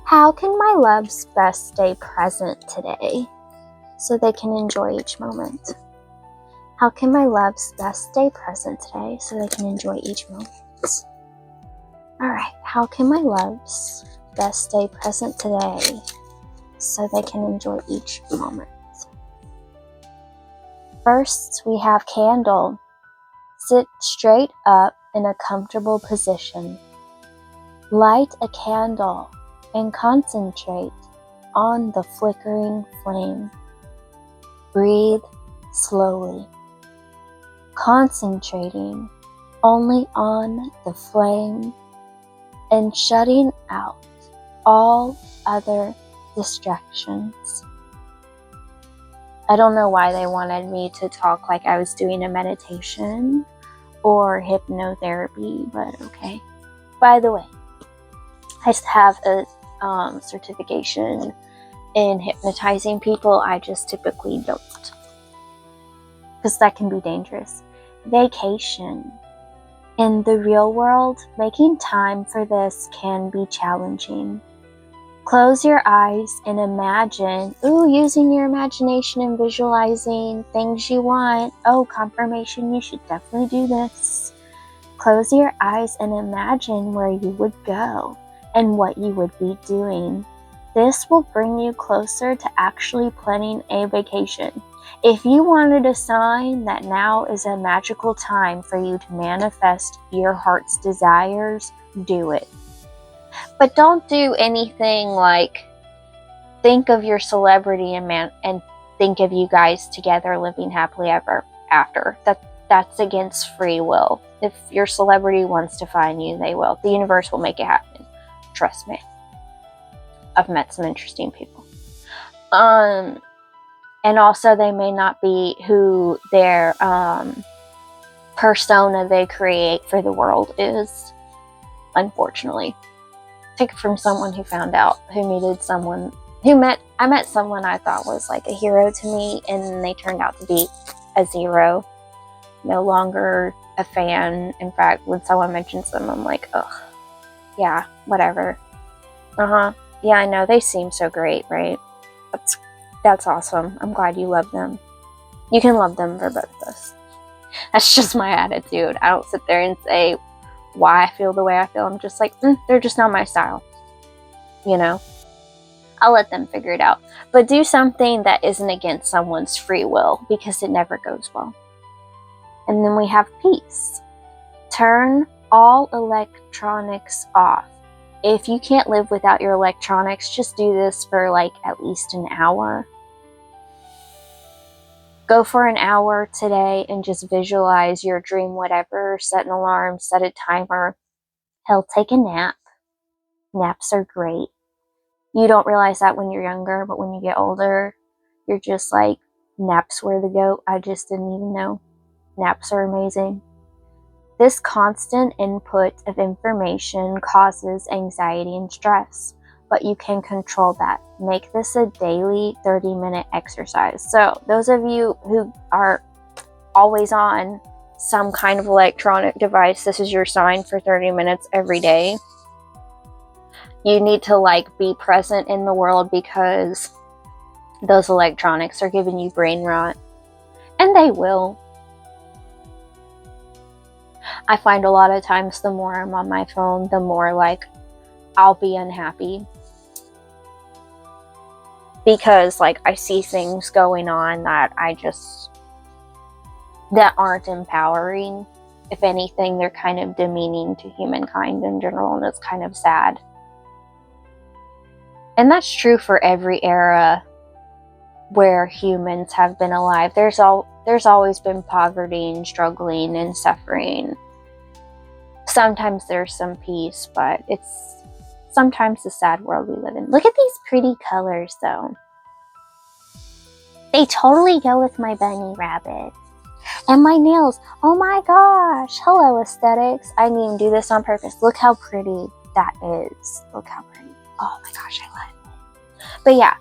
[SPEAKER 1] How can my loves best stay present today so they can enjoy each moment? How can my loves best stay present today so they can enjoy each moment? Alright, how can my loves best stay present today so they can enjoy each moment? First, we have candle. Sit straight up in a comfortable position. Light a candle and concentrate on the flickering flame. Breathe slowly, concentrating only on the flame and shutting out all other distractions. I don't know why they wanted me to talk like I was doing a meditation or hypnotherapy, but okay. By the way, I have a certification in hypnotizing people. I just typically don't, because that can be dangerous. Vacation. In the real world, making time for this can be challenging. Close your eyes and imagine, using your imagination and visualizing things you want. Confirmation, you should definitely do this. Close your eyes and imagine where you would go and what you would be doing. This will bring you closer to actually planning a vacation. If you wanted a sign that now is a magical time for you to manifest your heart's desires, do it. But don't do anything like think of your celebrity and think of you guys together living happily ever after. That's against free will. If your celebrity wants to find you, they will. The universe will make it happen. Trust me. I've met some interesting people. And also they may not be who their persona they create for the world is, unfortunately. Take it from someone who found out, I met someone I thought was like a hero to me, and they turned out to be a zero. No longer a fan. In fact, when someone mentions them, I'm like, ugh, yeah, whatever. Yeah, I know, they seem so great, right? That's awesome. I'm glad you love them. You can love them for both of us. That's just my attitude. I don't sit there and say why I feel the way I feel. I'm just like, they're just not my style. I'll let them figure it out. But do something that isn't against someone's free will, because it never goes well. And then we have peace. Turn all electronics off. If you can't live without your electronics, just do this for at least an hour. Go for an hour today and just visualize your dream, whatever. Set an alarm, set a timer. Hell, take a nap. Naps are great. You don't realize that when you're younger, but when you get older, you're just like, naps were the goat. I just didn't even know. Naps are amazing. This constant input of information causes anxiety and stress, but you can control that. Make this a daily 30-minute exercise. So those of you who are always on some kind of electronic device, this is your sign for 30 minutes every day. You need to be present in the world, because those electronics are giving you brain rot. And they will. I find a lot of times the more I'm on my phone, the more I'll be unhappy. Because I see things going on that that aren't empowering. If anything, they're kind of demeaning to humankind in general, and it's kind of sad. And that's true for every era where humans have been alive. There's always been poverty and struggling and suffering. Sometimes there's some peace, but it's sometimes the sad world we live in. Look at these pretty colors, though. They totally go with my bunny rabbit. And my nails. Oh my gosh. Hello, aesthetics. I didn't even do this on purpose. Look how pretty that is. Look how pretty. Oh my gosh, I love it. But yeah.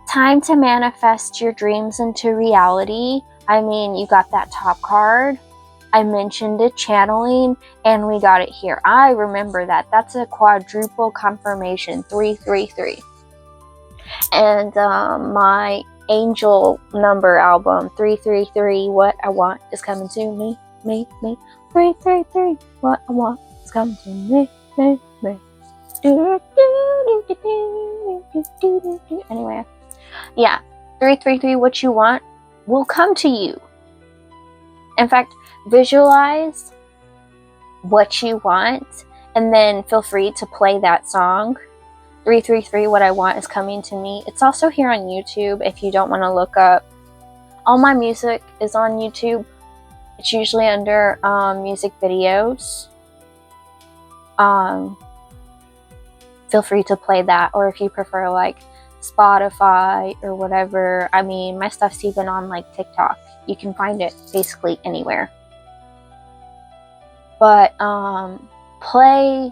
[SPEAKER 1] Time to manifest your dreams into reality. I mean, you got that top card. I mentioned it channeling, and we got it here. I remember that. That's a quadruple confirmation, 333. And my angel number album, 333, What I Want is Coming to Me, me. 333, What I Want is Coming to me, me. Anyway, yeah, 333, what you want will come to you. In fact, visualize what you want, and then feel free to play that song. 333, What I Want is Coming to Me. It's also here on YouTube if you don't want to look up. All my music is on YouTube. It's usually under music videos. Feel free to play that, or if you prefer like Spotify or whatever. I mean, my stuff's even on like TikTok. You can find it basically anywhere. But play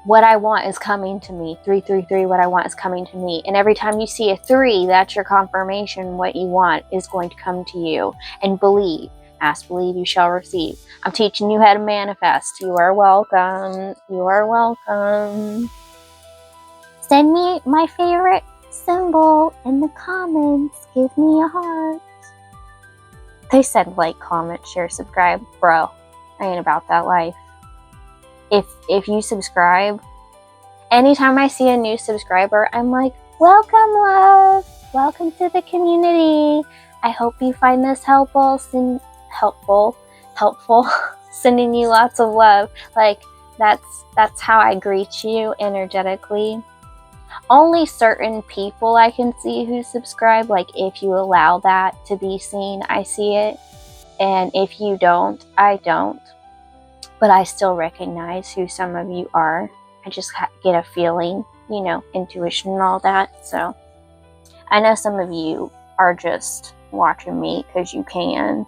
[SPEAKER 1] What I Want is Coming to Me. 333, What I Want is Coming to Me. And every time you see a 3, that's your confirmation. What you want is going to come to you. And believe. Ask, believe, you shall receive. I'm teaching you how to manifest. You are welcome. You are welcome. Send me my favorite symbol in the comments. Give me a heart. They said like, comment, share, subscribe. Bro, I ain't about that life. If you subscribe, anytime I see a new subscriber, I'm like, welcome, love. Welcome to the community. I hope you find this helpful. Sending you lots of love. Like, that's how I greet you energetically. Only certain people I can see who subscribe. Like, if you allow that to be seen, I see it. And if you don't, I don't. But I still recognize who some of you are. I just get a feeling, you know, intuition and all that. So I know some of you are just watching me because you can.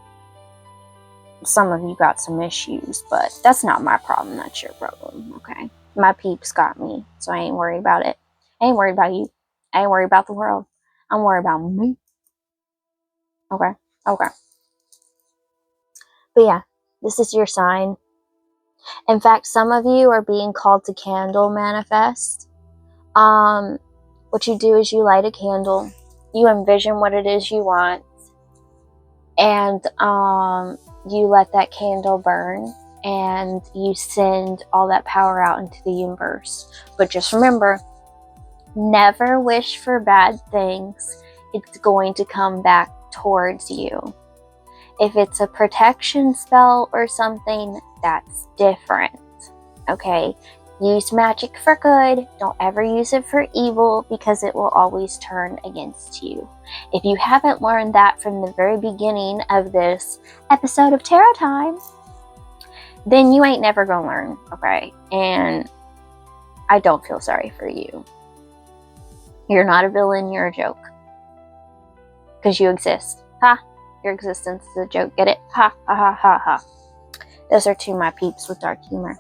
[SPEAKER 1] Some of you got some issues, but that's not my problem. That's your problem, okay? My peeps got me, so I ain't worried about it. I ain't worried about you. I ain't worried about the world. I'm worried about me. Okay? Okay. But yeah, this is your sign. In fact, some of you are being called to candle manifest. What you do is you light a candle. You envision what it is you want. And you let that candle burn. And you send all that power out into the universe. But just remember, never wish for bad things. It's going to come back towards you. If it's a protection spell or something, that's different. Okay? Use magic for good. Don't ever use it for evil, because it will always turn against you. If you haven't learned that from the very beginning of this episode of Tarot Time, then you ain't never gonna learn, okay? And I don't feel sorry for you. You're not a villain, you're a joke. Because you exist. Ha! Your existence is a joke. Get it? Ha, ha, ha, ha, ha. Those are two of my peeps with dark humor.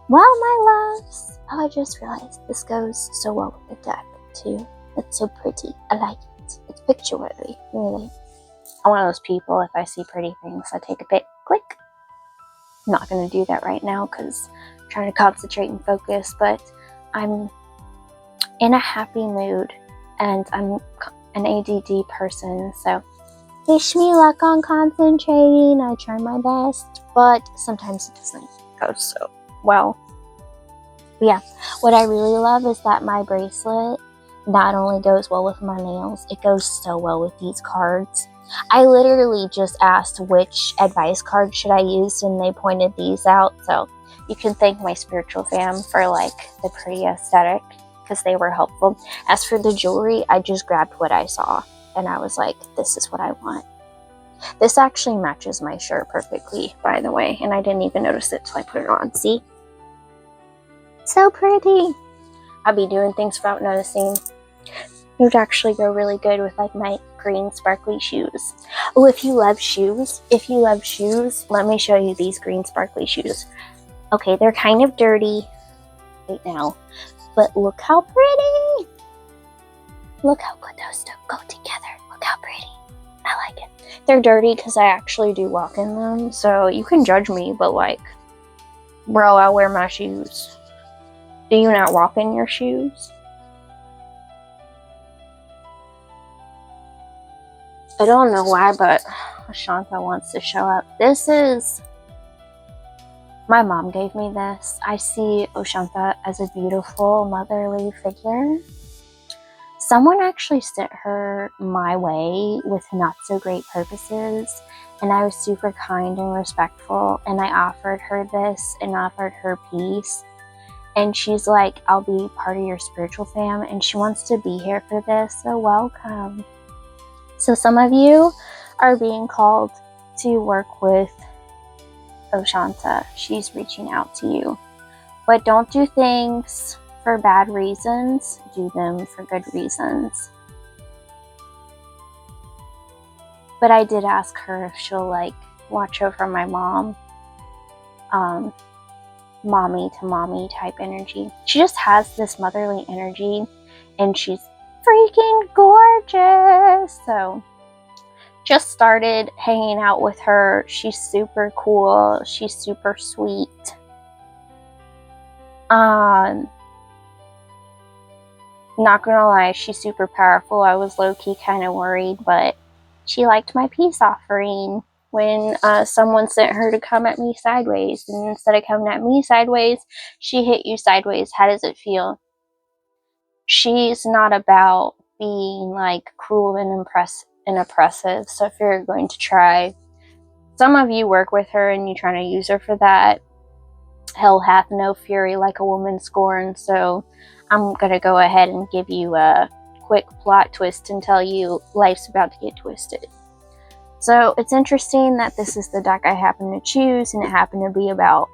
[SPEAKER 1] Well, my loves, I just realized this goes so well with the deck, too. It's so pretty. I like it. It's picture-worthy, really. I'm one of those people, if I see pretty things, I take a pic. Click. I'm not going to do that right now because I'm trying to concentrate and focus, but I'm in a happy mood, and I'm an ADD person, so wish me luck on concentrating. I try my best, but sometimes it doesn't go so well. But yeah, what I really love is that my bracelet not only goes well with my nails, it goes so well with these cards. I literally just asked which advice card should I use, and they pointed these out, so you can thank my spiritual fam for like the pretty aesthetic, because they were helpful. As for the jewelry, I just grabbed what I saw, and I was like, this is what I want. This actually matches my shirt perfectly, by the way, and I didn't even notice it till I put it on. See? So pretty. I'll be doing things without noticing. It would actually go really good with like my green sparkly shoes. Oh, if you love shoes, let me show you these green sparkly shoes. Okay, they're kind of dirty right now, but look how pretty. Look how good those two go together. Look how pretty. I like it. They're dirty because I actually do walk in them, so you can judge me, but like, bro, I wear my shoes. Do you not walk in your shoes? I don't know why, but Ashanta wants to show up. This is... my mom gave me this. I see Oshanta as a beautiful motherly figure. Someone actually sent her my way with not so great purposes, and I was super kind and respectful, and I offered her this and offered her peace. And she's like, I'll be part of your spiritual fam, and she wants to be here for this, so welcome. So some of you are being called to work with Oshanta. She's reaching out to you. But don't do things for bad reasons. Do them for good reasons. But I did ask her if she'll like watch over my mom. Mommy to mommy type energy. She just has this motherly energy, and she's freaking gorgeous. So just started hanging out with her. She's super cool. She's super sweet. Not gonna lie, she's super powerful. I was low-key kind of worried, but she liked my peace offering when someone sent her to come at me sideways. And instead of coming at me sideways, she hit you sideways. How does it feel? She's not about being like cruel and oppressive. So if you're going to try, some of you work with her and you're trying to use her for that. Hell hath no fury like a woman scorned. So I'm going to go ahead and give you a quick plot twist and tell you life's about to get twisted. So it's interesting that this is the deck I happen to choose, and it happened to be about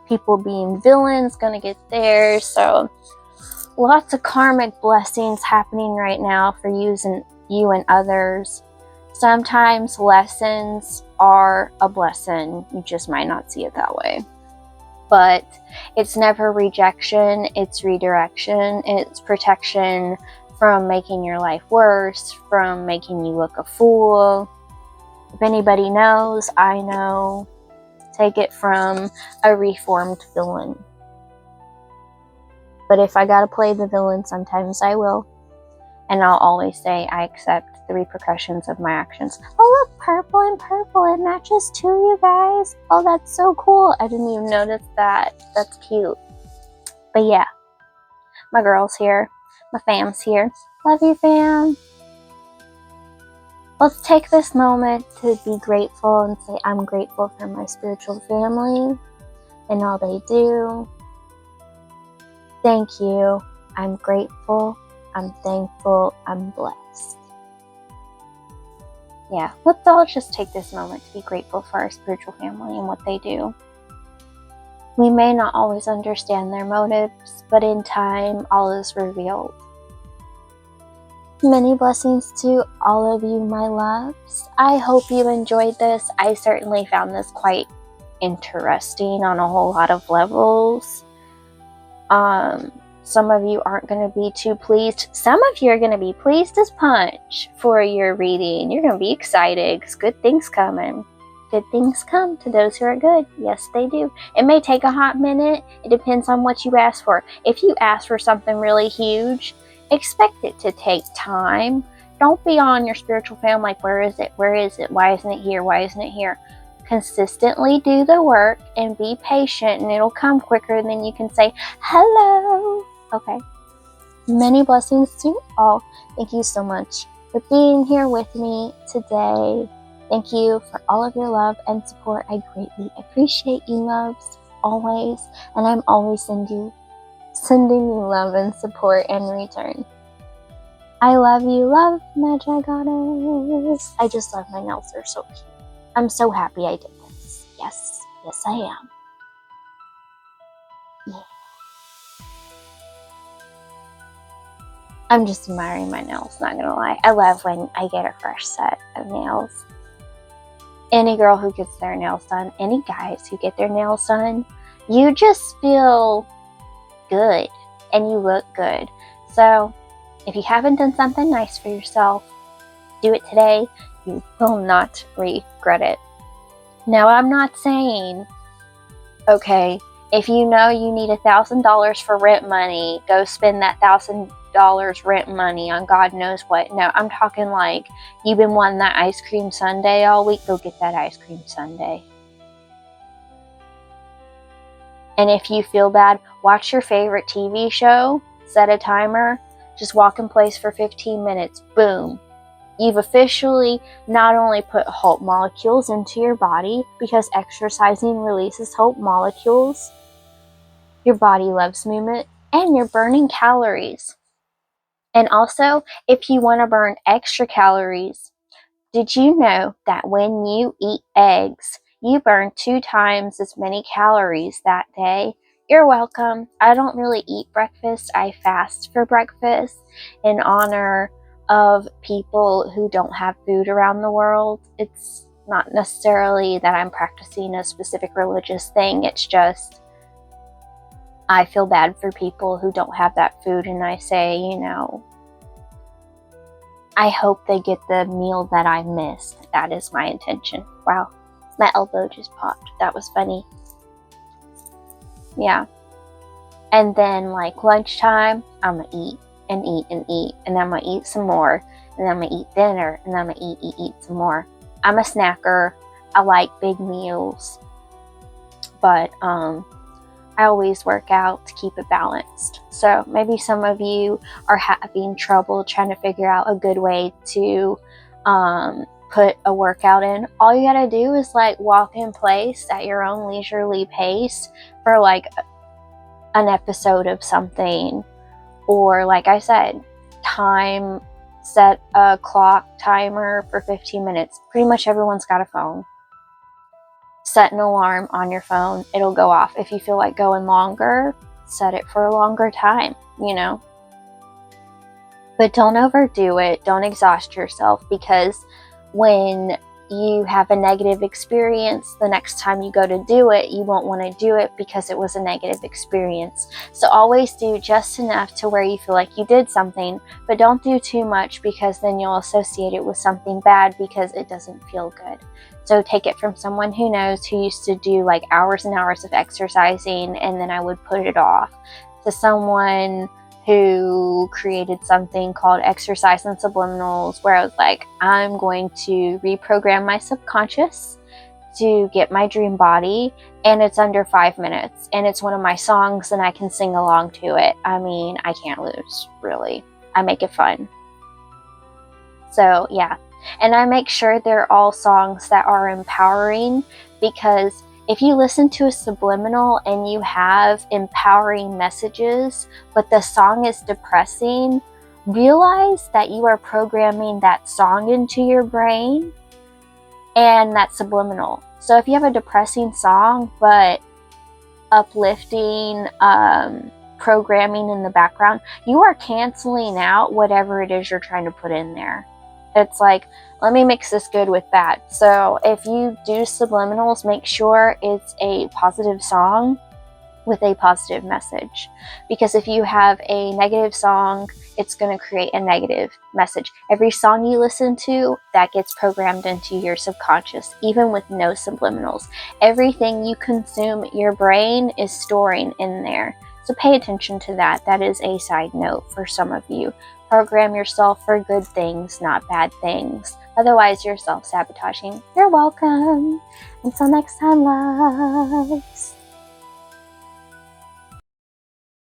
[SPEAKER 1] people being villains, gonna get theirs. So lots of karmic blessings happening right now for you and others. Sometimes lessons are a blessing. You just might not see it that way. But it's never rejection, it's redirection, it's protection from making your life worse, from making you look a fool. If anybody knows, I know. Take it from a reformed villain. But if I gotta play the villain, sometimes I will. And I'll always say I accept the repercussions of my actions. Oh look, purple and purple, it matches too, you guys. Oh, that's so cool. I didn't even notice that. That's cute. But yeah, my girl's here. My fam's here. Love you, fam. Let's take this moment to be grateful and say I'm grateful for my spiritual family and all they do. Thank you. I'm grateful. I'm thankful. I'm blessed. Yeah, let's all just take this moment to be grateful for our spiritual family and what they do. We may not always understand their motives, but in time, all is revealed. Many blessings to all of you, my loves. I hope you enjoyed this. I certainly found this quite interesting on a whole lot of levels. Some of you aren't going to be too pleased. Some of you are going to be pleased as punch for your reading. You're going to be excited because good things coming. Good things come to those who are good. Yes, they do. It may take a hot minute. It depends on what you ask for. If you ask for something really huge, expect it to take time. Don't be on your spiritual family like, where is it? Where is it? Why isn't it here? Why isn't it here? Consistently do the work and be patient, and it'll come quicker than you can say, hello. Okay. Many blessings to all. Thank you so much for being here with me today. Thank you for all of your love and support. I greatly appreciate you, loves, always. And I'm always sending you love and support in return. I love you, love, Magigoddess. I just love my nails. They're so cute. I'm so happy I did this. Yes, yes I am. Yeah. I'm just admiring my nails, not gonna lie. I love when I get a fresh set of nails. Any girl who gets their nails done, any guys who get their nails done, you just feel good and you look good. So if you haven't done something nice for yourself, do it today. You will not regret it. Now, I'm not saying, okay, if you know you need $1,000 for rent money, go spend that $1,000 rent money on God knows what. No, I'm talking like you've been wanting that ice cream sundae all week, go get that ice cream sundae. And if you feel bad, watch your favorite TV show, set a timer, just walk in place for 15 minutes, boom. You've officially not only put hope molecules into your body, because exercising releases hope molecules, your body loves movement, and you're burning calories. And also, if you want to burn extra calories, did you know that when you eat eggs, you burn 2 times as many calories that day? You're welcome. I don't really eat breakfast. I fast for breakfast in honor of people who don't have food around the world. It's not necessarily that I'm practicing a specific religious thing. It's just I feel bad for people who don't have that food, and I say, you know, I hope they get the meal that I missed. That is my intention. Wow, my elbow just popped. That was funny. Yeah. And then like lunchtime, I'm gonna eat and eat and eat, and I'm gonna eat some more, and then I'm gonna eat dinner, and then I'm gonna eat some more. I'm a snacker. I like big meals, but I always work out to keep it balanced. So maybe some of you are having trouble trying to figure out a good way to put a workout in. All you gotta do is like walk in place at your own leisurely pace for like an episode of something, or like I said, set a clock timer for 15 minutes. Pretty much everyone's got a phone. Set an alarm on your phone. It'll go off. If you feel like going longer, set it for a longer time, you know. But don't overdo it. Don't exhaust yourself, because when you have a negative experience, the next time you go to do it, you won't want to do it because it was a negative experience. So always do just enough to where you feel like you did something, but don't do too much, because then you'll associate it with something bad because it doesn't feel good. So take it from someone who knows, who used to do like hours and hours of exercising, and then I would put it off, to someone who created something called exercise and subliminals, where I was like, I'm going to reprogram my subconscious to get my dream body, and it's under 5 minutes, and it's one of my songs, and I can sing along to it. I mean, I can't lose, really. I make it fun. So yeah, and I make sure they're all songs that are empowering, because if you listen to a subliminal and you have empowering messages, but the song is depressing, realize that you are programming that song into your brain, and that's subliminal. So if you have a depressing song, but uplifting programming in the background, you are canceling out whatever it is you're trying to put in there. It's like, let me mix this good with bad. So if you do subliminals, make sure it's a positive song with a positive message. Because if you have a negative song, it's going to create a negative message. Every song you listen to, that gets programmed into your subconscious, even with no subliminals. Everything you consume, your brain is storing in there. So pay attention to that. That is a side note for some of you. Program yourself for good things, not bad things. Otherwise, you're self-sabotaging. You're welcome. Until next time, loves.